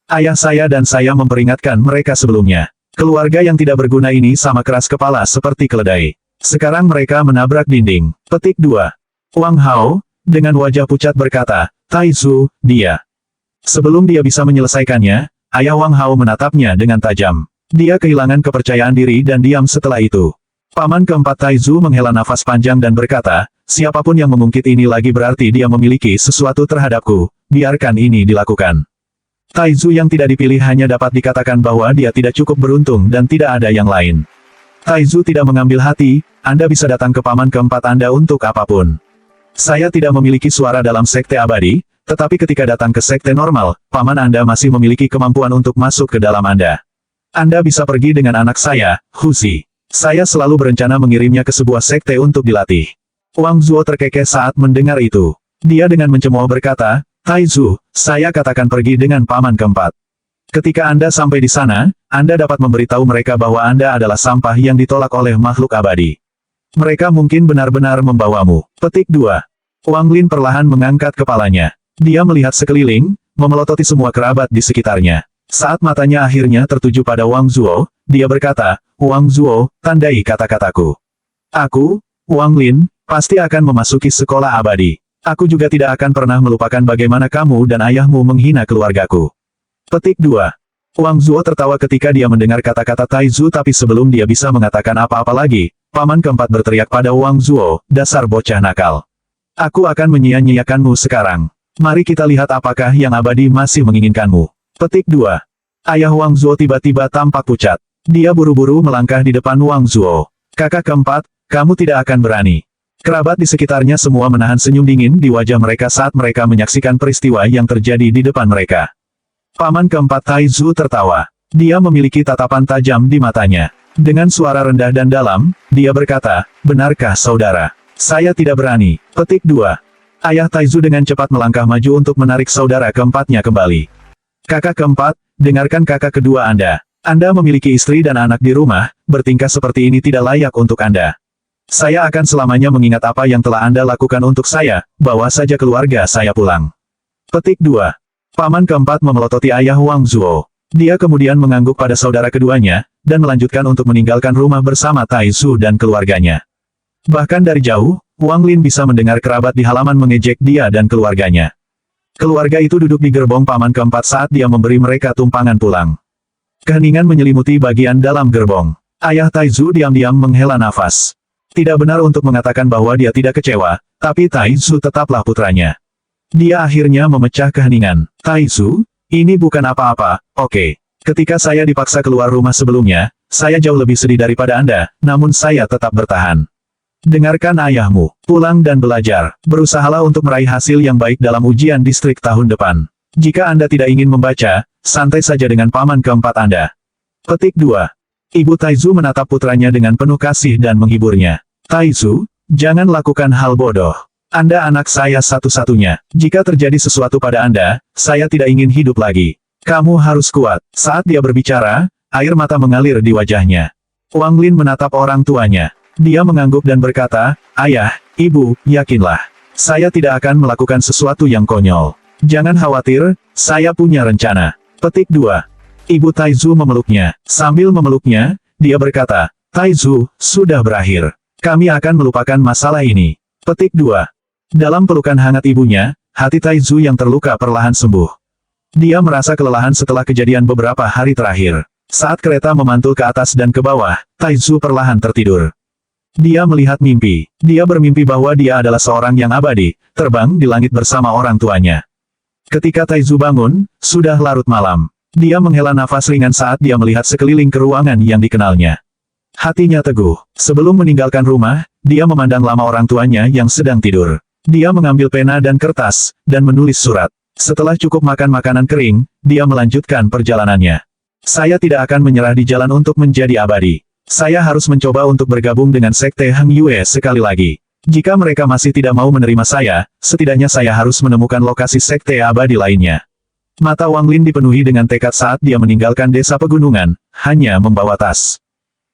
Ayah saya dan saya memperingatkan mereka sebelumnya. Keluarga yang tidak berguna ini sama keras kepala seperti keledai. Sekarang mereka menabrak dinding. Petik 2. Wang Hao, dengan wajah pucat berkata, "Taizu, dia." Sebelum dia bisa menyelesaikannya, ayah Wang Hao menatapnya dengan tajam. Dia kehilangan kepercayaan diri dan diam setelah itu. Paman keempat Taizu menghela nafas panjang dan berkata, "Siapapun yang mengungkit ini lagi berarti dia memiliki sesuatu terhadapku, biarkan ini dilakukan." Taizu yang tidak dipilih hanya dapat dikatakan bahwa dia tidak cukup beruntung dan tidak ada yang lain. Taizu tidak mengambil hati, "Anda bisa datang ke paman keempat Anda untuk apapun. Saya tidak memiliki suara dalam sekte abadi, tetapi ketika datang ke sekte normal, paman Anda masih memiliki kemampuan untuk masuk ke dalam Anda. Anda bisa pergi dengan anak saya, Husi. Saya selalu berencana mengirimnya ke sebuah sekte untuk dilatih." Wang Zuo terkekeh saat mendengar itu. Dia dengan mencemooh berkata, "Taizu, saya katakan pergi dengan paman keempat. Ketika Anda sampai di sana, Anda dapat memberitahu mereka bahwa Anda adalah sampah yang ditolak oleh makhluk abadi. Mereka mungkin benar-benar membawamu." Petik 2. Wang Lin perlahan mengangkat kepalanya. Dia melihat sekeliling, memelototi semua kerabat di sekitarnya. Saat matanya akhirnya tertuju pada Wang Zuo, dia berkata, "Wang Zuo, tandai kata-kataku. Aku, Wang Lin, pasti akan memasuki sekolah abadi. Aku juga tidak akan pernah melupakan bagaimana kamu dan ayahmu menghina keluargaku." Petik 2. Wang Zuo tertawa ketika dia mendengar kata-kata Taizu tapi sebelum dia bisa mengatakan apa-apa lagi, paman keempat berteriak pada Wang Zuo, "Dasar bocah nakal. Aku akan menyia-nyiakanmu sekarang. Mari kita lihat apakah yang abadi masih menginginkanmu." Petik 2. Ayah Wang Zuo tiba-tiba tampak pucat. Dia buru-buru melangkah di depan Wang Zuo. "Kakak keempat, kamu tidak akan berani." Kerabat di sekitarnya semua menahan senyum dingin di wajah mereka saat mereka menyaksikan peristiwa yang terjadi di depan mereka. Paman keempat Taizu tertawa. Dia memiliki tatapan tajam di matanya. Dengan suara rendah dan dalam, dia berkata, "Benarkah saudara? Saya tidak berani." Petik 2. Ayah Taizu dengan cepat melangkah maju untuk menarik saudara keempatnya kembali. "Kakak keempat, dengarkan kakak kedua Anda. Anda memiliki istri dan anak di rumah, bertingkah seperti ini tidak layak untuk Anda. Saya akan selamanya mengingat apa yang telah Anda lakukan untuk saya, bawa saja keluarga saya pulang." Petik 2. Paman keempat memelototi ayah Wang Zuo. Dia kemudian mengangguk pada saudara keduanya, dan melanjutkan untuk meninggalkan rumah bersama Taizu dan keluarganya. Bahkan dari jauh, Wang Lin bisa mendengar kerabat di halaman mengejek dia dan keluarganya. Keluarga itu duduk di gerbong paman keempat saat dia memberi mereka tumpangan pulang. Keheningan menyelimuti bagian dalam gerbong. Ayah Taizu diam-diam menghela nafas. Tidak benar untuk mengatakan bahwa dia tidak kecewa, tapi Taizu tetaplah putranya. Dia akhirnya memecah keheningan. "Taizu, ini bukan apa-apa, oke. Ketika saya dipaksa keluar rumah sebelumnya, saya jauh lebih sedih daripada Anda, namun saya tetap bertahan. Dengarkan ayahmu, pulang dan belajar, berusahalah untuk meraih hasil yang baik dalam ujian distrik tahun depan. Jika Anda tidak ingin membaca, santai saja dengan paman keempat Anda." Petik 2. Ibu Taizu menatap putranya dengan penuh kasih dan menghiburnya. "Taizu, jangan lakukan hal bodoh. Anda anak saya satu-satunya. Jika terjadi sesuatu pada Anda, saya tidak ingin hidup lagi. Kamu harus kuat." Saat dia berbicara, air mata mengalir di wajahnya. Wang Lin menatap orang tuanya. Dia mengangguk dan berkata, "Ayah, Ibu, yakinlah. Saya tidak akan melakukan sesuatu yang konyol. Jangan khawatir, saya punya rencana." Petik 2. Ibu Taizu memeluknya. Sambil memeluknya, dia berkata, Taizu, sudah berakhir. Kami akan melupakan masalah ini. Petik 2. Dalam pelukan hangat ibunya, hati Taizu yang terluka perlahan sembuh. Dia merasa kelelahan setelah kejadian beberapa hari terakhir. Saat kereta memantul ke atas dan ke bawah, Taizu perlahan tertidur. Dia melihat mimpi. Dia bermimpi bahwa dia adalah seorang yang abadi, terbang di langit bersama orang tuanya. Ketika Taizu bangun, sudah larut malam. Dia menghela nafas ringan saat dia melihat sekeliling ke ruangan yang dikenalnya. Hatinya teguh. Sebelum meninggalkan rumah, dia memandang lama orang tuanya yang sedang tidur. Dia mengambil pena dan kertas, dan menulis surat. Setelah cukup makan makanan kering, dia melanjutkan perjalanannya. Saya tidak akan menyerah di jalan untuk menjadi abadi. Saya harus mencoba untuk bergabung dengan Sekte Hang Yue sekali lagi. Jika mereka masih tidak mau menerima saya, setidaknya saya harus menemukan lokasi Sekte abadi lainnya. Mata Wang Lin dipenuhi dengan tekad saat dia meninggalkan desa pegunungan, hanya membawa tas.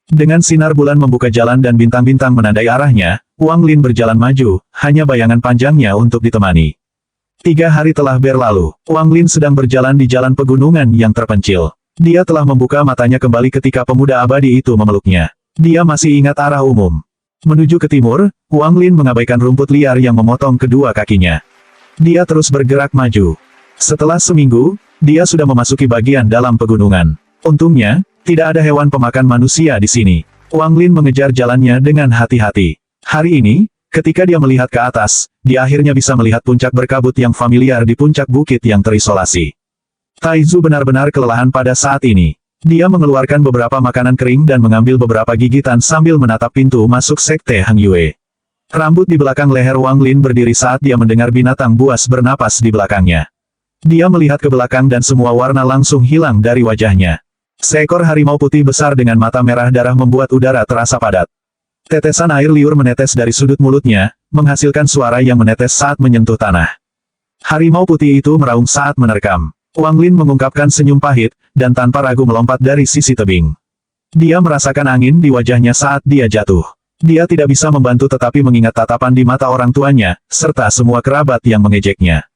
Dengan sinar bulan membuka jalan dan bintang-bintang menandai arahnya, Wang Lin berjalan maju, hanya bayangan panjangnya untuk ditemani. 3 hari telah berlalu, Wang Lin sedang berjalan di jalan pegunungan yang terpencil. Dia telah membuka matanya kembali ketika pemuda abadi itu memeluknya. Dia masih ingat arah umum. Menuju ke timur, Wang Lin mengabaikan rumput liar yang memotong kedua kakinya. Dia terus bergerak maju. Setelah seminggu, dia sudah memasuki bagian dalam pegunungan. Untungnya, tidak ada hewan pemakan manusia di sini. Wang Lin mengejar jalannya dengan hati-hati. Hari ini, ketika dia melihat ke atas, dia akhirnya bisa melihat puncak berkabut yang familiar di puncak bukit yang terisolasi. Taizu benar-benar kelelahan pada saat ini. Dia mengeluarkan beberapa makanan kering dan mengambil beberapa gigitan sambil menatap pintu masuk Sekte Hang Yue. Rambut di belakang leher Wang Lin berdiri saat dia mendengar binatang buas bernapas di belakangnya. Dia melihat ke belakang dan semua warna langsung hilang dari wajahnya. Seekor harimau putih besar dengan mata merah darah membuat udara terasa padat. Tetesan air liur menetes dari sudut mulutnya, menghasilkan suara yang menetes saat menyentuh tanah. Harimau putih itu meraung saat menerkam. Wang Lin mengungkapkan senyum pahit, dan tanpa ragu melompat dari sisi tebing. Dia merasakan angin di wajahnya saat dia jatuh. Dia tidak bisa membantu tetapi mengingat tatapan di mata orang tuanya, serta semua kerabat yang mengejeknya.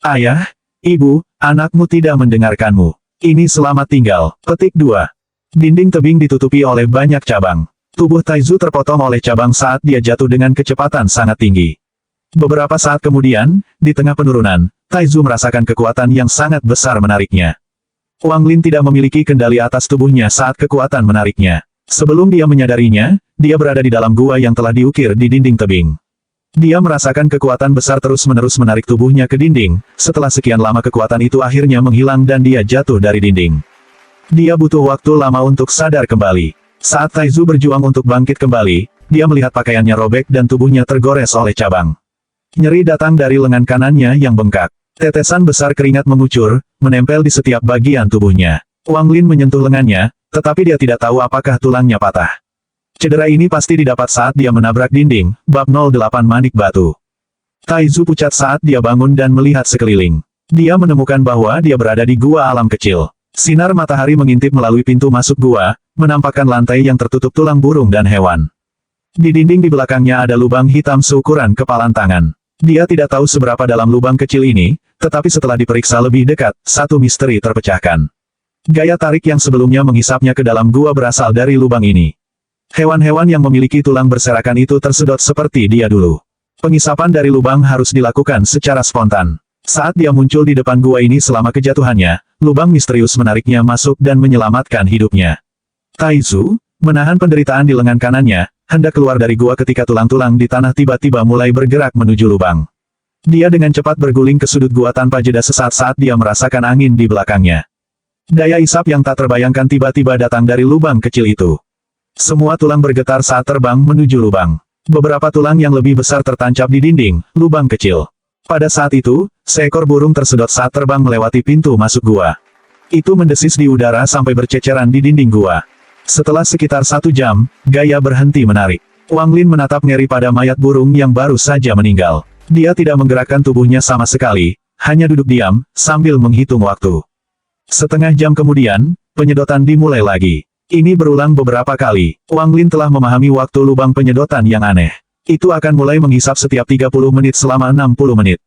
Ayah, ibu, anakmu tidak mendengarkanmu. Ini selamat tinggal. Petik 2. Dinding tebing ditutupi oleh banyak cabang. Tubuh Taizu terpotong oleh cabang saat dia jatuh dengan kecepatan sangat tinggi. Beberapa saat kemudian, di tengah penurunan, Taizu merasakan kekuatan yang sangat besar menariknya. Wang Lin tidak memiliki kendali atas tubuhnya saat kekuatan menariknya. Sebelum dia menyadarinya, dia berada di dalam gua yang telah diukir di dinding tebing. Dia merasakan kekuatan besar terus-menerus menarik tubuhnya ke dinding, setelah sekian lama kekuatan itu akhirnya menghilang dan dia jatuh dari dinding. Dia butuh waktu lama untuk sadar kembali. Saat Taizu berjuang untuk bangkit kembali, dia melihat pakaiannya robek dan tubuhnya tergores oleh cabang. Nyeri datang dari lengan kanannya yang bengkak. Tetesan besar keringat mengucur, menempel di setiap bagian tubuhnya. Wang Lin menyentuh lengannya, tetapi dia tidak tahu apakah tulangnya patah. Cedera ini pasti didapat saat dia menabrak dinding, bab 08 manik batu. Taizu pucat saat dia bangun dan melihat sekeliling. Dia menemukan bahwa dia berada di gua alam kecil. Sinar matahari mengintip melalui pintu masuk gua, menampakkan lantai yang tertutup tulang burung dan hewan. Di dinding di belakangnya ada lubang hitam seukuran kepalan tangan. Dia tidak tahu seberapa dalam lubang kecil ini, tetapi setelah diperiksa lebih dekat, satu misteri terpecahkan. Gaya tarik yang sebelumnya menghisapnya ke dalam gua berasal dari lubang ini. Hewan-hewan yang memiliki tulang berserakan itu tersedot seperti dia dulu. Pengisapan dari lubang harus dilakukan secara spontan. Saat dia muncul di depan gua ini selama kejatuhannya, lubang misterius menariknya masuk dan menyelamatkan hidupnya. Taizu, menahan penderitaan di lengan kanannya, hendak keluar dari gua ketika tulang-tulang di tanah tiba-tiba mulai bergerak menuju lubang. Dia dengan cepat berguling ke sudut gua tanpa jeda sesaat saat dia merasakan angin di belakangnya. Daya isap yang tak terbayangkan tiba-tiba datang dari lubang kecil itu. Semua tulang bergetar saat terbang menuju lubang. Beberapa tulang yang lebih besar tertancap di dinding, lubang kecil. Pada saat itu, seekor burung tersedot saat terbang melewati pintu masuk gua. Itu mendesis di udara sampai berceceran di dinding gua. Setelah sekitar 1 jam, Gaya berhenti menarik. Wang Lin menatap ngeri pada mayat burung yang baru saja meninggal. Dia tidak menggerakkan tubuhnya sama sekali, hanya duduk diam, sambil menghitung waktu. Setengah jam kemudian, penyedotan dimulai lagi. Ini berulang beberapa kali. Wang Lin telah memahami waktu lubang penyedotan yang aneh. Itu akan mulai menghisap setiap 30 menit selama 60 menit.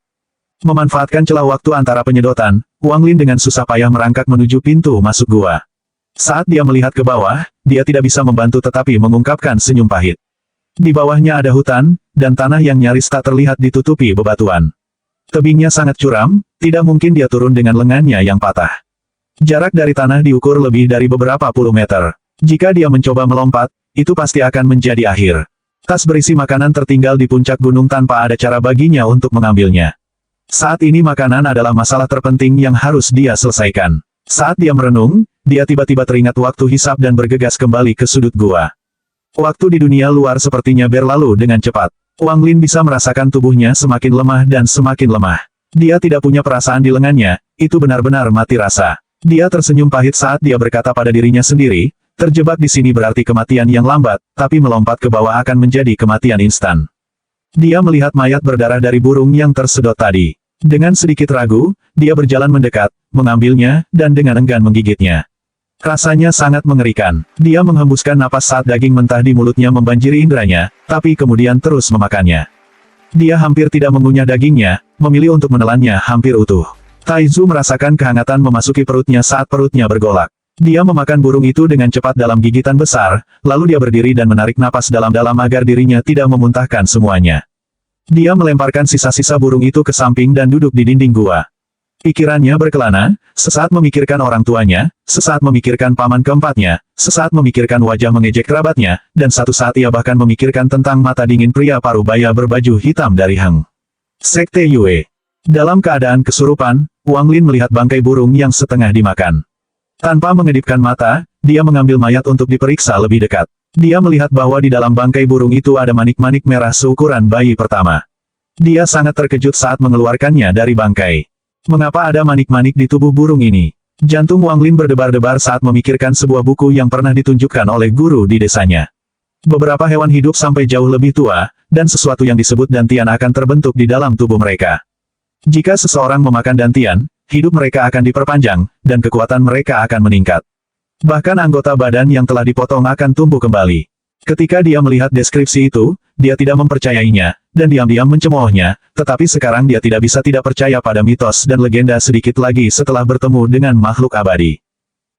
Memanfaatkan celah waktu antara penyedotan, Wang Lin dengan susah payah merangkak menuju pintu masuk gua. Saat dia melihat ke bawah, dia tidak bisa membantu tetapi mengungkapkan senyum pahit. Di bawahnya ada hutan, dan tanah yang nyaris tak terlihat ditutupi bebatuan. Tebingnya sangat curam, tidak mungkin dia turun dengan lengannya yang patah. Jarak dari tanah diukur lebih dari beberapa puluh meter. Jika dia mencoba melompat, itu pasti akan menjadi akhir. Tas berisi makanan tertinggal di puncak gunung tanpa ada cara baginya untuk mengambilnya. Saat ini makanan adalah masalah terpenting yang harus dia selesaikan. Saat dia merenung, dia tiba-tiba teringat waktu hisap dan bergegas kembali ke sudut gua. Waktu di dunia luar sepertinya berlalu dengan cepat. Wang Lin bisa merasakan tubuhnya semakin lemah dan semakin lemah. Dia tidak punya perasaan di lengannya, itu benar-benar mati rasa. Dia tersenyum pahit saat dia berkata pada dirinya sendiri, terjebak di sini berarti kematian yang lambat, tapi melompat ke bawah akan menjadi kematian instan. Dia melihat mayat berdarah dari burung yang tersedot tadi. Dengan sedikit ragu, dia berjalan mendekat, mengambilnya, dan dengan enggan menggigitnya. Rasanya sangat mengerikan. Dia menghembuskan napas saat daging mentah di mulutnya membanjiri indranya, tapi kemudian terus memakannya. Dia hampir tidak mengunyah dagingnya, memilih untuk menelannya hampir utuh. Taizu merasakan kehangatan memasuki perutnya saat perutnya bergolak. Dia memakan burung itu dengan cepat dalam gigitan besar, lalu dia berdiri dan menarik napas dalam-dalam agar dirinya tidak memuntahkan semuanya. Dia melemparkan sisa-sisa burung itu ke samping dan duduk di dinding gua. Pikirannya berkelana, sesaat memikirkan orang tuanya, sesaat memikirkan paman keempatnya, sesaat memikirkan wajah mengejek kerabatnya, dan satu saat ia bahkan memikirkan tentang mata dingin pria parubaya berbaju hitam dari Heng Sekte Yue. Dalam keadaan kesurupan, Wang Lin melihat bangkai burung yang setengah dimakan. Tanpa mengedipkan mata, dia mengambil mayat untuk diperiksa lebih dekat. Dia melihat bahwa di dalam bangkai burung itu ada manik-manik merah seukuran bayi pertama. Dia sangat terkejut saat mengeluarkannya dari bangkai. Mengapa ada manik-manik di tubuh burung ini? Jantung Wang Lin berdebar-debar saat memikirkan sebuah buku yang pernah ditunjukkan oleh guru di desanya. Beberapa hewan hidup sampai jauh lebih tua, dan sesuatu yang disebut dantian akan terbentuk di dalam tubuh mereka. Jika seseorang memakan dantian, hidup mereka akan diperpanjang, dan kekuatan mereka akan meningkat. Bahkan anggota badan yang telah dipotong akan tumbuh kembali. Ketika dia melihat deskripsi itu, dia tidak mempercayainya, dan diam-diam mencemoohnya, tetapi sekarang dia tidak bisa tidak percaya pada mitos dan legenda sedikit lagi setelah bertemu dengan makhluk abadi.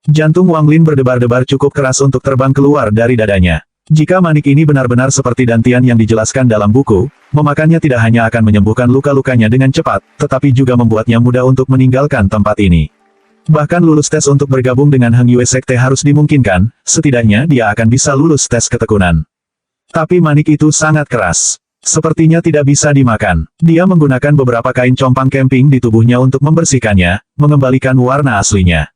Jantung Wang Lin berdebar-debar cukup keras untuk terbang keluar dari dadanya. Jika manik ini benar-benar seperti dantian yang dijelaskan dalam buku, memakannya tidak hanya akan menyembuhkan luka-lukanya dengan cepat, tetapi juga membuatnya mudah untuk meninggalkan tempat ini. Bahkan lulus tes untuk bergabung dengan Heng Yue Sekte harus dimungkinkan, setidaknya dia akan bisa lulus tes ketekunan. Tapi manik itu sangat keras. Sepertinya tidak bisa dimakan. Dia menggunakan beberapa kain compang camping di tubuhnya untuk membersihkannya, mengembalikan warna aslinya.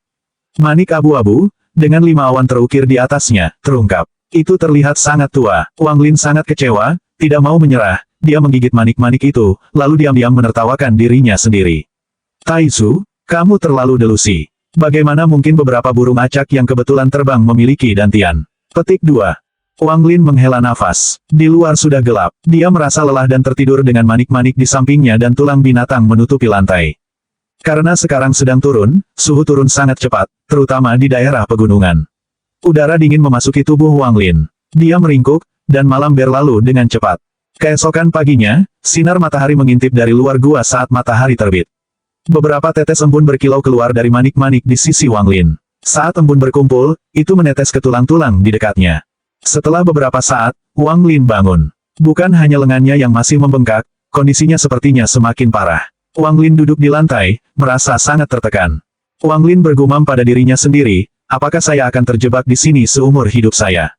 Manik abu-abu, dengan 5 awan terukir di atasnya, terungkap. Itu terlihat sangat tua. Wang Lin sangat kecewa, tidak mau menyerah, dia menggigit manik-manik itu, lalu diam-diam menertawakan dirinya sendiri. Taizu, kamu terlalu delusi. Bagaimana mungkin beberapa burung acak yang kebetulan terbang memiliki dantian? Petik 2. Wang Lin menghela nafas. Di luar sudah gelap. Dia merasa lelah dan tertidur dengan manik-manik di sampingnya dan tulang binatang menutupi lantai. Karena sekarang sedang turun, suhu turun sangat cepat, terutama di daerah pegunungan. Udara dingin memasuki tubuh Wang Lin. Dia meringkuk, dan malam berlalu dengan cepat. Keesokan paginya, sinar matahari mengintip dari luar gua saat matahari terbit. Beberapa tetes embun berkilau keluar dari manik-manik di sisi Wang Lin. Saat embun berkumpul, itu menetes ke tulang-tulang di dekatnya. Setelah beberapa saat, Wang Lin bangun. Bukan hanya lengannya yang masih membengkak, kondisinya sepertinya semakin parah. Wang Lin duduk di lantai, merasa sangat tertekan. Wang Lin bergumam pada dirinya sendiri, apakah saya akan terjebak di sini seumur hidup saya?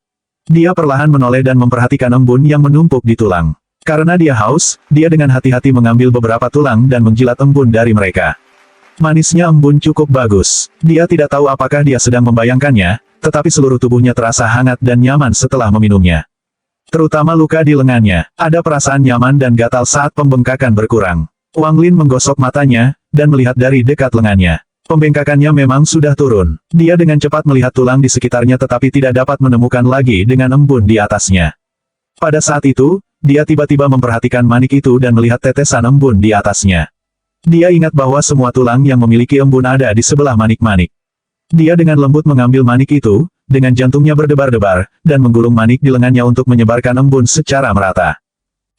Dia perlahan menoleh dan memperhatikan embun yang menumpuk di tulang. Karena dia haus, dia dengan hati-hati mengambil beberapa tulang dan menjilat embun dari mereka. Manisnya embun cukup bagus. Dia tidak tahu apakah dia sedang membayangkannya, tetapi seluruh tubuhnya terasa hangat dan nyaman setelah meminumnya. Terutama luka di lengannya, ada perasaan nyaman dan gatal saat pembengkakan berkurang. Wang Lin menggosok matanya, dan melihat dari dekat lengannya. Pembengkakannya memang sudah turun. Dia dengan cepat melihat tulang di sekitarnya tetapi tidak dapat menemukan lagi dengan embun di atasnya. Pada saat itu, dia tiba-tiba memperhatikan manik itu dan melihat tetesan embun di atasnya. Dia ingat bahwa semua tulang yang memiliki embun ada di sebelah manik-manik. Dia dengan lembut mengambil manik itu, dengan jantungnya berdebar-debar, dan menggulung manik di lengannya untuk menyebarkan embun secara merata.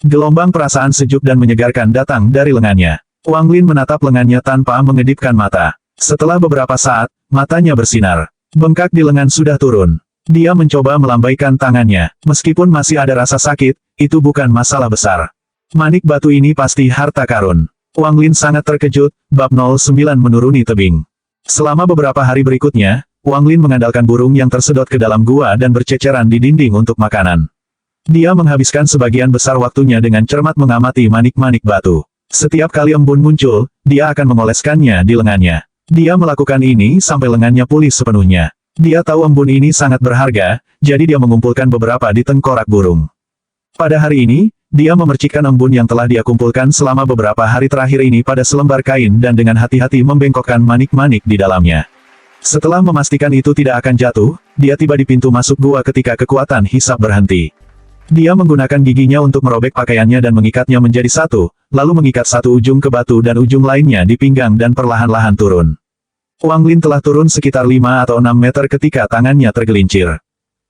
Gelombang perasaan sejuk dan menyegarkan datang dari lengannya. Wang Lin menatap lengannya tanpa mengedipkan mata. Setelah beberapa saat, matanya bersinar. Bengkak di lengan sudah turun. Dia mencoba melambaikan tangannya. Meskipun masih ada rasa sakit, itu bukan masalah besar. Manik batu ini pasti harta karun. Wang Lin sangat terkejut, bab 09 menuruni tebing. Selama beberapa hari berikutnya, Wang Lin mengandalkan burung yang tersedot ke dalam gua dan berceceran di dinding untuk makanan. Dia menghabiskan sebagian besar waktunya dengan cermat mengamati manik-manik batu. Setiap kali embun muncul, dia akan mengoleskannya di lengannya. Dia melakukan ini sampai lengannya pulih sepenuhnya. Dia tahu embun ini sangat berharga, jadi dia mengumpulkan beberapa di tengkorak burung. Pada hari ini, dia memercikkan embun yang telah dia kumpulkan selama beberapa hari terakhir ini pada selembar kain dan dengan hati-hati membengkokkan manik-manik di dalamnya. Setelah memastikan itu tidak akan jatuh, dia tiba di pintu masuk gua ketika kekuatan hisab berhenti. Dia menggunakan giginya untuk merobek pakaiannya dan mengikatnya menjadi satu, lalu mengikat satu ujung ke batu dan ujung lainnya di pinggang dan perlahan-lahan turun. Wang Lin telah turun sekitar 5 atau 6 meter ketika tangannya tergelincir.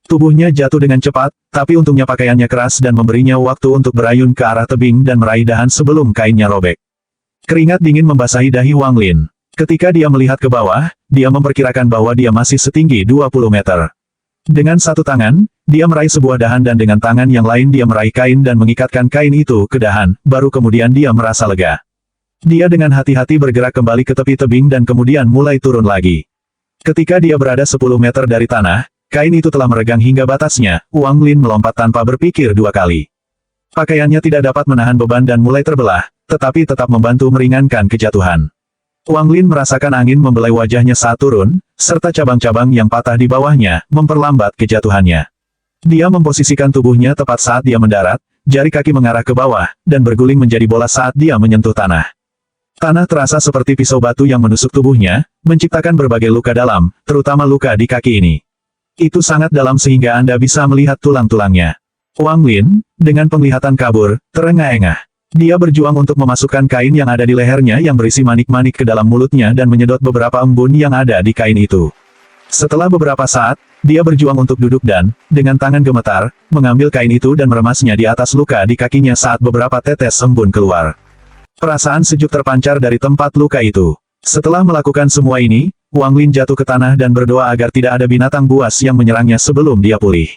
Tubuhnya jatuh dengan cepat, tapi untungnya pakaiannya keras dan memberinya waktu untuk berayun ke arah tebing dan meraih dahan sebelum kainnya robek. Keringat dingin membasahi dahi Wang Lin. Ketika dia melihat ke bawah, dia memperkirakan bahwa dia masih setinggi 20 meter. Dengan satu tangan, dia meraih sebuah dahan dan dengan tangan yang lain dia meraih kain dan mengikatkan kain itu ke dahan, baru kemudian dia merasa lega. Dia dengan hati-hati bergerak kembali ke tepi tebing dan kemudian mulai turun lagi. Ketika dia berada 10 meter dari tanah, kain itu telah meregang hingga batasnya, Wang Lin melompat tanpa berpikir 2 kali. Pakaiannya tidak dapat menahan beban dan mulai terbelah, tetapi tetap membantu meringankan kejatuhan. Wang Lin merasakan angin membelai wajahnya saat turun, serta cabang-cabang yang patah di bawahnya, memperlambat kejatuhannya. Dia memposisikan tubuhnya tepat saat dia mendarat, jari kaki mengarah ke bawah, dan berguling menjadi bola saat dia menyentuh tanah. Tanah terasa seperti pisau batu yang menusuk tubuhnya, menciptakan berbagai luka dalam, terutama luka di kaki ini. Itu sangat dalam sehingga Anda bisa melihat tulang-tulangnya. Wang Lin, dengan penglihatan kabur, terengah-engah. Dia berjuang untuk memasukkan kain yang ada di lehernya yang berisi manik-manik ke dalam mulutnya dan menyedot beberapa embun yang ada di kain itu. Setelah beberapa saat, dia berjuang untuk duduk dan, dengan tangan gemetar, mengambil kain itu dan meremasnya di atas luka di kakinya saat beberapa tetes embun keluar. Perasaan sejuk terpancar dari tempat luka itu. Setelah melakukan semua ini, Wang Lin jatuh ke tanah dan berdoa agar tidak ada binatang buas yang menyerangnya sebelum dia pulih.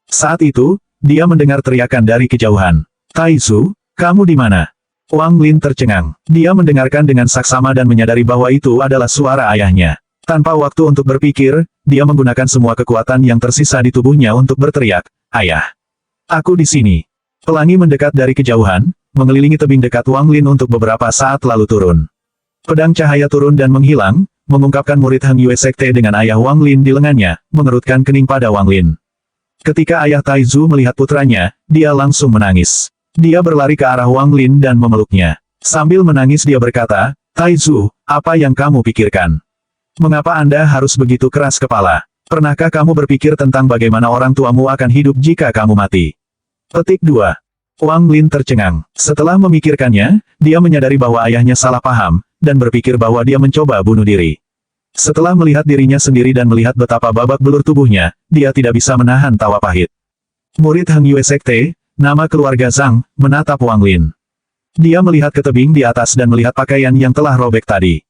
Saat itu, dia mendengar teriakan dari kejauhan. "Taizu, kamu di mana?" Wang Lin tercengang. Dia mendengarkan dengan saksama dan menyadari bahwa itu adalah suara ayahnya. Tanpa waktu untuk berpikir, dia menggunakan semua kekuatan yang tersisa di tubuhnya untuk berteriak, "Ayah! Aku di sini!" Pelangi mendekat dari kejauhan, mengelilingi tebing dekat Wang Lin untuk beberapa saat lalu turun. Pedang cahaya turun dan menghilang, mengungkapkan murid Hang Yue Sekte dengan ayah Wang Lin di lengannya, mengerutkan kening pada Wang Lin. Ketika ayah Taizu melihat putranya, dia langsung menangis. Dia berlari ke arah Wang Lin dan memeluknya. Sambil menangis dia berkata, "Taizu, apa yang kamu pikirkan? Mengapa Anda harus begitu keras kepala? Pernahkah kamu berpikir tentang bagaimana orang tuamu akan hidup jika kamu mati?" Petik 2. Wang Lin tercengang. Setelah memikirkannya, dia menyadari bahwa ayahnya salah paham, dan berpikir bahwa dia mencoba bunuh diri. Setelah melihat dirinya sendiri dan melihat betapa babak belur tubuhnya, dia tidak bisa menahan tawa pahit. Murid Hang Yue Sekte, nama keluarga Zhang, menatap Wang Lin. Dia melihat ke tebing di atas dan melihat pakaian yang telah robek tadi.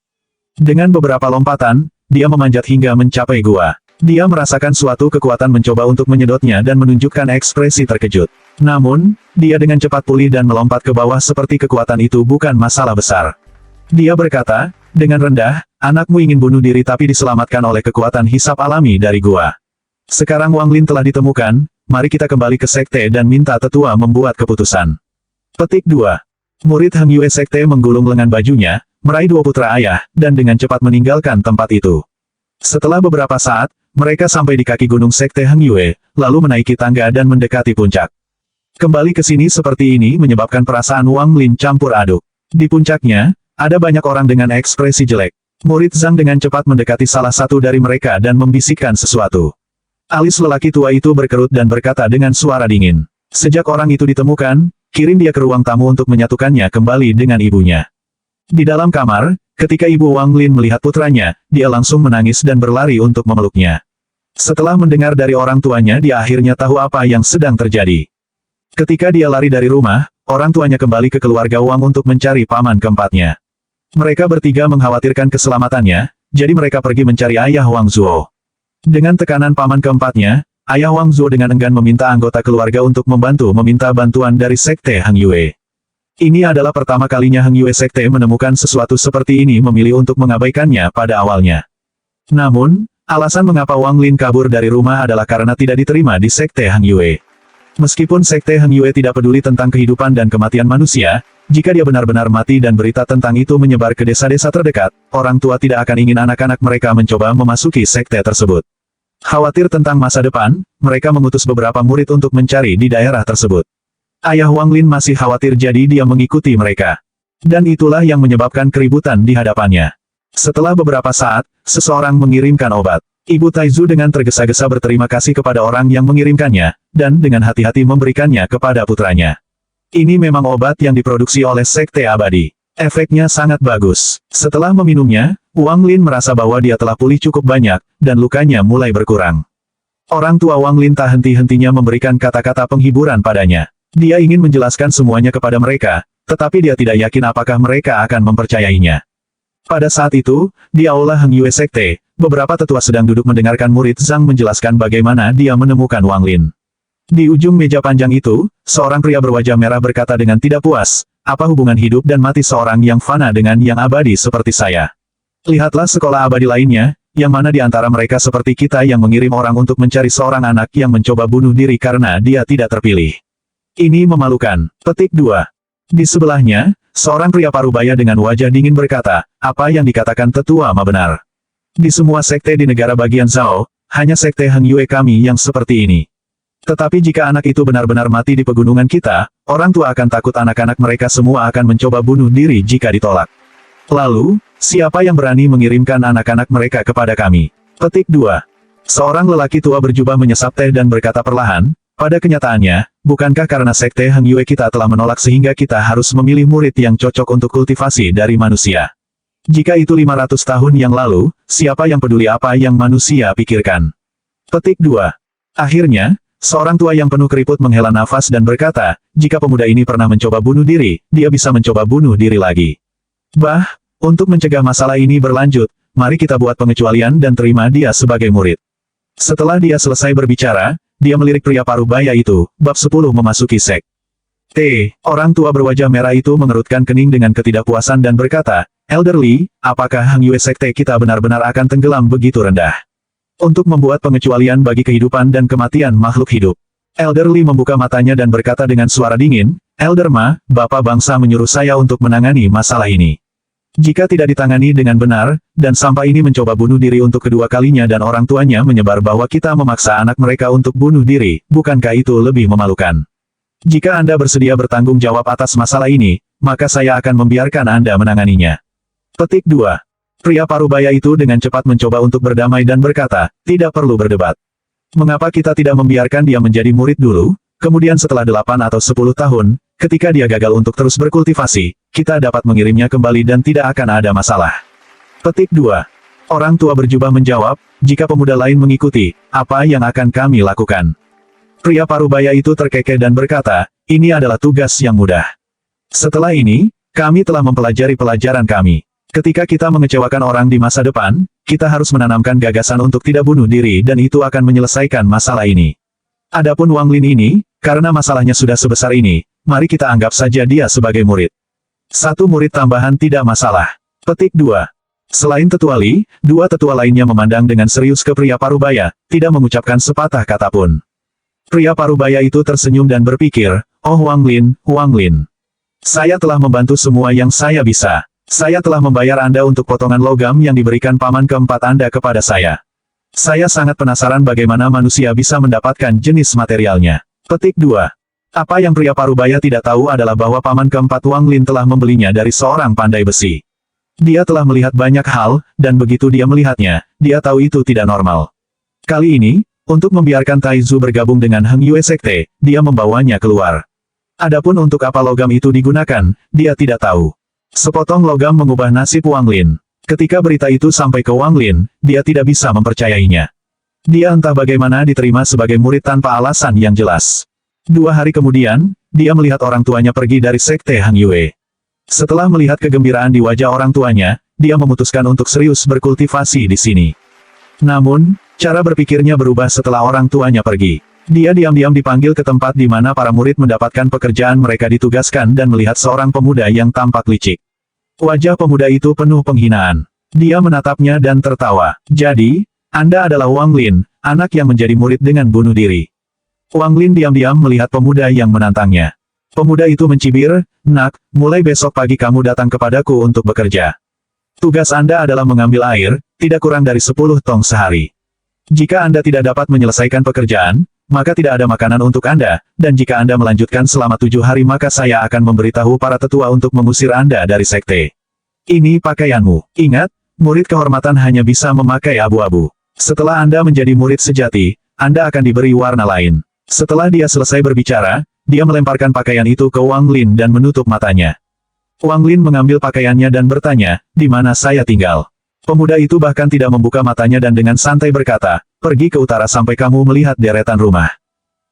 Dengan beberapa lompatan, dia memanjat hingga mencapai gua. Dia merasakan suatu kekuatan mencoba untuk menyedotnya dan menunjukkan ekspresi terkejut. Namun, dia dengan cepat pulih dan melompat ke bawah seperti kekuatan itu bukan masalah besar. Dia berkata, dengan rendah, "Anakmu ingin bunuh diri tapi diselamatkan oleh kekuatan hisab alami dari gua. Sekarang Wang Lin telah ditemukan, mari kita kembali ke sekte dan minta tetua membuat keputusan." Petik 2. Murid Hang Yue Sekte menggulung lengan bajunya, meraih 2 putra ayah, dan dengan cepat meninggalkan tempat itu. Setelah beberapa saat, mereka sampai di kaki gunung sekte Hang Yue, lalu menaiki tangga dan mendekati puncak. Kembali ke sini seperti ini menyebabkan perasaan Wang Lin campur aduk. Di puncaknya, ada banyak orang dengan ekspresi jelek. Murid Zhang dengan cepat mendekati salah satu dari mereka dan membisikkan sesuatu. Alis lelaki tua itu berkerut dan berkata dengan suara dingin. "Sejak orang itu ditemukan, kirim dia ke ruang tamu untuk menyatukannya kembali dengan ibunya." Di dalam kamar, ketika ibu Wang Lin melihat putranya, dia langsung menangis dan berlari untuk memeluknya. Setelah mendengar dari orang tuanya dia akhirnya tahu apa yang sedang terjadi. Ketika dia lari dari rumah, orang tuanya kembali ke keluarga Wang untuk mencari paman keempatnya. Mereka bertiga mengkhawatirkan keselamatannya, jadi mereka pergi mencari ayah Wang Zuo. Dengan tekanan paman keempatnya, ayah Wang Zuo dengan enggan meminta anggota keluarga untuk membantu meminta bantuan dari Sekte Heng Yue. Ini adalah pertama kalinya Heng Yue Sekte menemukan sesuatu seperti ini memilih untuk mengabaikannya pada awalnya. Namun, alasan mengapa Wang Lin kabur dari rumah adalah karena tidak diterima di Sekte Heng Yue. Meskipun Sekte Heng Yue tidak peduli tentang kehidupan dan kematian manusia, jika dia benar-benar mati dan berita tentang itu menyebar ke desa-desa terdekat, orang tua tidak akan ingin anak-anak mereka mencoba memasuki sekte tersebut. Khawatir tentang masa depan, mereka mengutus beberapa murid untuk mencari di daerah tersebut. Ayah Wang Lin masih khawatir jadi dia mengikuti mereka. Dan itulah yang menyebabkan keributan di hadapannya. Setelah beberapa saat, seseorang mengirimkan obat. Ibu Taizu dengan tergesa-gesa berterima kasih kepada orang yang mengirimkannya, dan dengan hati-hati memberikannya kepada putranya. Ini memang obat yang diproduksi oleh Sekte Abadi. Efeknya sangat bagus. Setelah meminumnya, Wang Lin merasa bahwa dia telah pulih cukup banyak, dan lukanya mulai berkurang. Orang tua Wang Lin tak henti-hentinya memberikan kata-kata penghiburan padanya. Dia ingin menjelaskan semuanya kepada mereka, tetapi dia tidak yakin apakah mereka akan mempercayainya. Pada saat itu, di aula Heng Yue Sekte, beberapa tetua sedang duduk mendengarkan murid Zhang menjelaskan bagaimana dia menemukan Wang Lin. Di ujung meja panjang itu, seorang pria berwajah merah berkata dengan tidak puas, apa hubungan hidup dan mati seorang yang fana dengan yang abadi seperti saya? Lihatlah sekolah abadi lainnya, yang mana di antara mereka seperti kita yang mengirim orang untuk mencari seorang anak yang mencoba bunuh diri karena dia tidak terpilih. Ini memalukan. Petik 2. Di sebelahnya, seorang pria parubaya dengan wajah dingin berkata, apa yang dikatakan tetua Ma benar. Di semua sekte di negara bagian Zhao, hanya sekte Heng Yue kami yang seperti ini. Tetapi jika anak itu benar-benar mati di pegunungan kita, orang tua akan takut anak-anak mereka semua akan mencoba bunuh diri jika ditolak. Lalu, siapa yang berani mengirimkan anak-anak mereka kepada kami? Petik 2. Seorang lelaki tua berjubah menyesap teh dan berkata perlahan, pada kenyataannya, bukankah karena Sekte Heng Yue kita telah menolak sehingga kita harus memilih murid yang cocok untuk kultivasi dari manusia? Jika itu 500 tahun yang lalu, siapa yang peduli apa yang manusia pikirkan? Petik 2. Akhirnya, seorang tua yang penuh keriput menghela nafas dan berkata, jika pemuda ini pernah mencoba bunuh diri, dia bisa mencoba bunuh diri lagi. Untuk mencegah masalah ini berlanjut, mari kita buat pengecualian dan terima dia sebagai murid. Setelah dia selesai berbicara, dia melirik pria parubaya itu, bab 10 memasuki sek. Orang tua berwajah merah itu mengerutkan kening dengan ketidakpuasan dan berkata, Elderly, apakah Heng Yue Sekte kita benar-benar akan tenggelam begitu rendah? Untuk membuat pengecualian bagi kehidupan dan kematian makhluk hidup. Elderly membuka matanya dan berkata dengan suara dingin, Elder Ma, Bapak bangsa menyuruh saya untuk menangani masalah ini. Jika tidak ditangani dengan benar, dan sampai ini mencoba bunuh diri untuk kedua kalinya dan orang tuanya menyebar bahwa kita memaksa anak mereka untuk bunuh diri, bukankah itu lebih memalukan? Jika Anda bersedia bertanggung jawab atas masalah ini, maka saya akan membiarkan Anda menanganinya. Petik 2. Pria parubaya itu dengan cepat mencoba untuk berdamai dan berkata, tidak perlu berdebat. Mengapa kita tidak membiarkan dia menjadi murid dulu, kemudian setelah 8 atau 10 tahun, ketika dia gagal untuk terus berkultivasi, kita dapat mengirimnya kembali dan tidak akan ada masalah. Petik 2. Orang tua berjubah menjawab, jika pemuda lain mengikuti, apa yang akan kami lakukan? Pria parubaya itu terkekeh dan berkata, ini adalah tugas yang mudah. Setelah ini, kami telah mempelajari pelajaran kami. Ketika kita mengecewakan orang di masa depan, kita harus menanamkan gagasan untuk tidak bunuh diri dan itu akan menyelesaikan masalah ini. Adapun Wang Lin ini, karena masalahnya sudah sebesar ini, mari kita anggap saja dia sebagai murid. Satu murid tambahan tidak masalah. Petik 2. Selain tetua Li, dua tetua lainnya memandang dengan serius ke pria parubaya, tidak mengucapkan sepatah kata pun. Pria parubaya itu tersenyum dan berpikir, oh Wang Lin. Saya telah membantu semua yang saya bisa. Saya telah membayar Anda untuk potongan logam yang diberikan paman keempat Anda kepada saya. Saya sangat penasaran bagaimana manusia bisa mendapatkan jenis materialnya. Petik 2. Apa yang pria parubaya tidak tahu adalah bahwa paman keempat Wang Lin telah membelinya dari seorang pandai besi. Dia telah melihat banyak hal, dan begitu dia melihatnya, dia tahu itu tidak normal. Kali ini, untuk membiarkan Taizu bergabung dengan Heng Yue Sekte, dia membawanya keluar. Adapun untuk apa logam itu digunakan, dia tidak tahu. Sepotong logam mengubah nasib Wang Lin. Ketika berita itu sampai ke Wang Lin, dia tidak bisa mempercayainya. Dia entah bagaimana diterima sebagai murid tanpa alasan yang jelas. 2 hari kemudian, dia melihat orang tuanya pergi dari Sekte Hang Yue. Setelah melihat kegembiraan di wajah orang tuanya, dia memutuskan untuk serius berkultivasi di sini. Namun, cara berpikirnya berubah setelah orang tuanya pergi. Dia diam-diam dipanggil ke tempat di mana para murid mendapatkan pekerjaan mereka ditugaskan dan melihat seorang pemuda yang tampak licik. Wajah pemuda itu penuh penghinaan. Dia menatapnya dan tertawa. Jadi, Anda adalah Wang Lin, anak yang menjadi murid dengan bunuh diri. Wang Lin diam-diam melihat pemuda yang menantangnya. Pemuda itu mencibir, "Nak, mulai besok pagi kamu datang kepadaku untuk bekerja. Tugas Anda adalah mengambil air, tidak kurang dari 10 tong sehari. Jika Anda tidak dapat menyelesaikan pekerjaan, maka tidak ada makanan untuk Anda, dan jika Anda melanjutkan selama 7 hari maka saya akan memberitahu para tetua untuk mengusir Anda dari sekte. Ini pakaianmu. Ingat, murid kehormatan hanya bisa memakai abu-abu. Setelah Anda menjadi murid sejati, Anda akan diberi warna lain." Setelah dia selesai berbicara, dia melemparkan pakaian itu ke Wang Lin dan menutup matanya. Wang Lin mengambil pakaiannya dan bertanya, "Di mana saya tinggal?" Pemuda itu bahkan tidak membuka matanya dan dengan santai berkata, "Pergi ke utara sampai kamu melihat deretan rumah.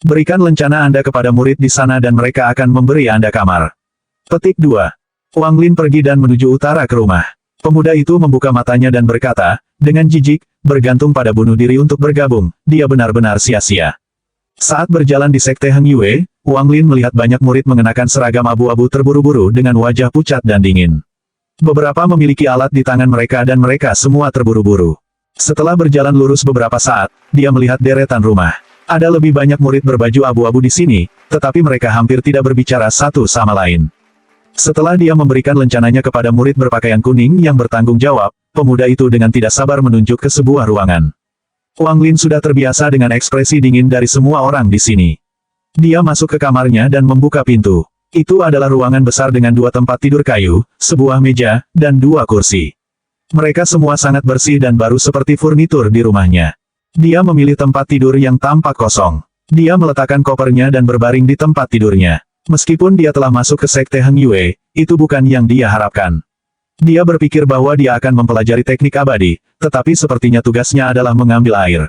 Berikan lencana Anda kepada murid di sana dan mereka akan memberi Anda kamar." Petik 2. Wang Lin pergi dan menuju utara ke rumah. Pemuda itu membuka matanya dan berkata, dengan jijik, bergantung pada bunuh diri untuk bergabung, dia benar-benar sia-sia. Saat berjalan di Sekte Hang Yue, Wang Lin melihat banyak murid mengenakan seragam abu-abu terburu-buru dengan wajah pucat dan dingin. Beberapa memiliki alat di tangan mereka dan mereka semua terburu-buru. Setelah berjalan lurus beberapa saat, dia melihat deretan rumah. Ada lebih banyak murid berbaju abu-abu di sini, tetapi mereka hampir tidak berbicara satu sama lain. Setelah dia memberikan lencananya kepada murid berpakaian kuning yang bertanggung jawab, pemuda itu dengan tidak sabar menunjuk ke sebuah ruangan. Wang Lin sudah terbiasa dengan ekspresi dingin dari semua orang di sini. Dia masuk ke kamarnya dan membuka pintu. Itu adalah ruangan besar dengan 2 tempat tidur kayu, sebuah meja, dan 2 kursi. Mereka semua sangat bersih dan baru seperti furnitur di rumahnya. Dia memilih tempat tidur yang tampak kosong. Dia meletakkan kopernya dan berbaring di tempat tidurnya. Meskipun dia telah masuk ke Sekte Hang Yue, itu bukan yang dia harapkan. Dia berpikir bahwa dia akan mempelajari teknik abadi, tetapi sepertinya tugasnya adalah mengambil air.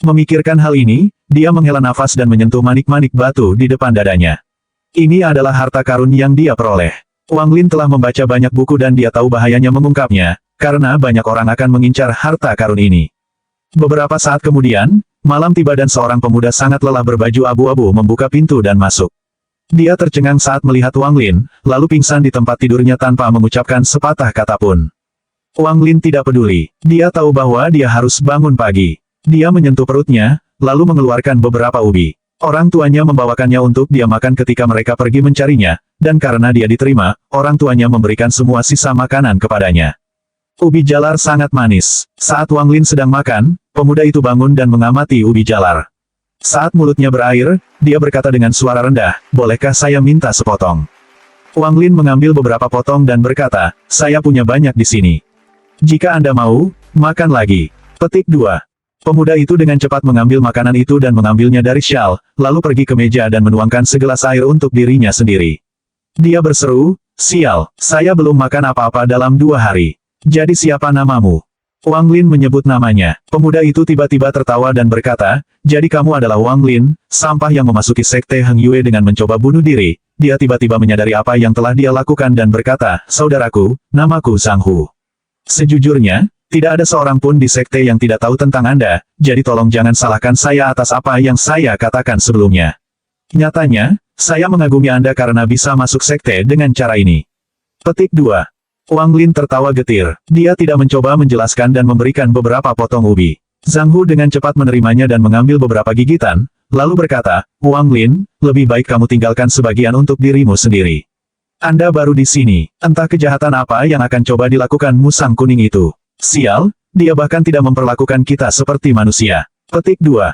Memikirkan hal ini, dia menghela nafas dan menyentuh manik-manik batu di depan dadanya. Ini adalah harta karun yang dia peroleh. Wang Lin telah membaca banyak buku dan dia tahu bahayanya mengungkapnya, karena banyak orang akan mengincar harta karun ini. Beberapa saat kemudian, malam tiba dan seorang pemuda sangat lelah berbaju abu-abu membuka pintu dan masuk. Dia tercengang saat melihat Wang Lin, lalu pingsan di tempat tidurnya tanpa mengucapkan sepatah kata pun. Wang Lin tidak peduli. Dia tahu bahwa dia harus bangun pagi. Dia menyentuh perutnya, lalu mengeluarkan beberapa ubi. Orang tuanya membawakannya untuk dia makan ketika mereka pergi mencarinya, dan karena dia diterima, orang tuanya memberikan semua sisa makanan kepadanya. Ubi jalar sangat manis. Saat Wang Lin sedang makan, pemuda itu bangun dan mengamati ubi jalar. Saat mulutnya berair, dia berkata dengan suara rendah, "Bolehkah saya minta sepotong?" Wang Lin mengambil beberapa potong dan berkata, "Saya punya banyak di sini. Jika Anda mau, makan lagi." Petik 2. Pemuda itu dengan cepat mengambil makanan itu dan mengambilnya dari syal, lalu pergi ke meja dan menuangkan segelas air untuk dirinya sendiri. Dia berseru, "Sial, saya belum makan apa-apa dalam 2 hari. Jadi siapa namamu?" Wang Lin menyebut namanya. Pemuda itu tiba-tiba tertawa dan berkata, "Jadi kamu adalah Wang Lin, sampah yang memasuki Sekte Hang Yue dengan mencoba bunuh diri." Dia tiba-tiba menyadari apa yang telah dia lakukan dan berkata, "Saudaraku, namaku Zhang Hu. Sejujurnya, tidak ada seorang pun di sekte yang tidak tahu tentang Anda, jadi tolong jangan salahkan saya atas apa yang saya katakan sebelumnya. Nyatanya, saya mengagumi Anda karena bisa masuk sekte dengan cara ini." Petik 2. Wang Lin tertawa getir. Dia tidak mencoba menjelaskan dan memberikan beberapa potong ubi. Zhang Hu dengan cepat menerimanya dan mengambil beberapa gigitan, lalu berkata, "Wang Lin, lebih baik kamu tinggalkan sebagian untuk dirimu sendiri. Anda baru di sini, entah kejahatan apa yang akan coba dilakukan musang kuning itu. Sial, dia bahkan tidak memperlakukan kita seperti manusia." Petik 2.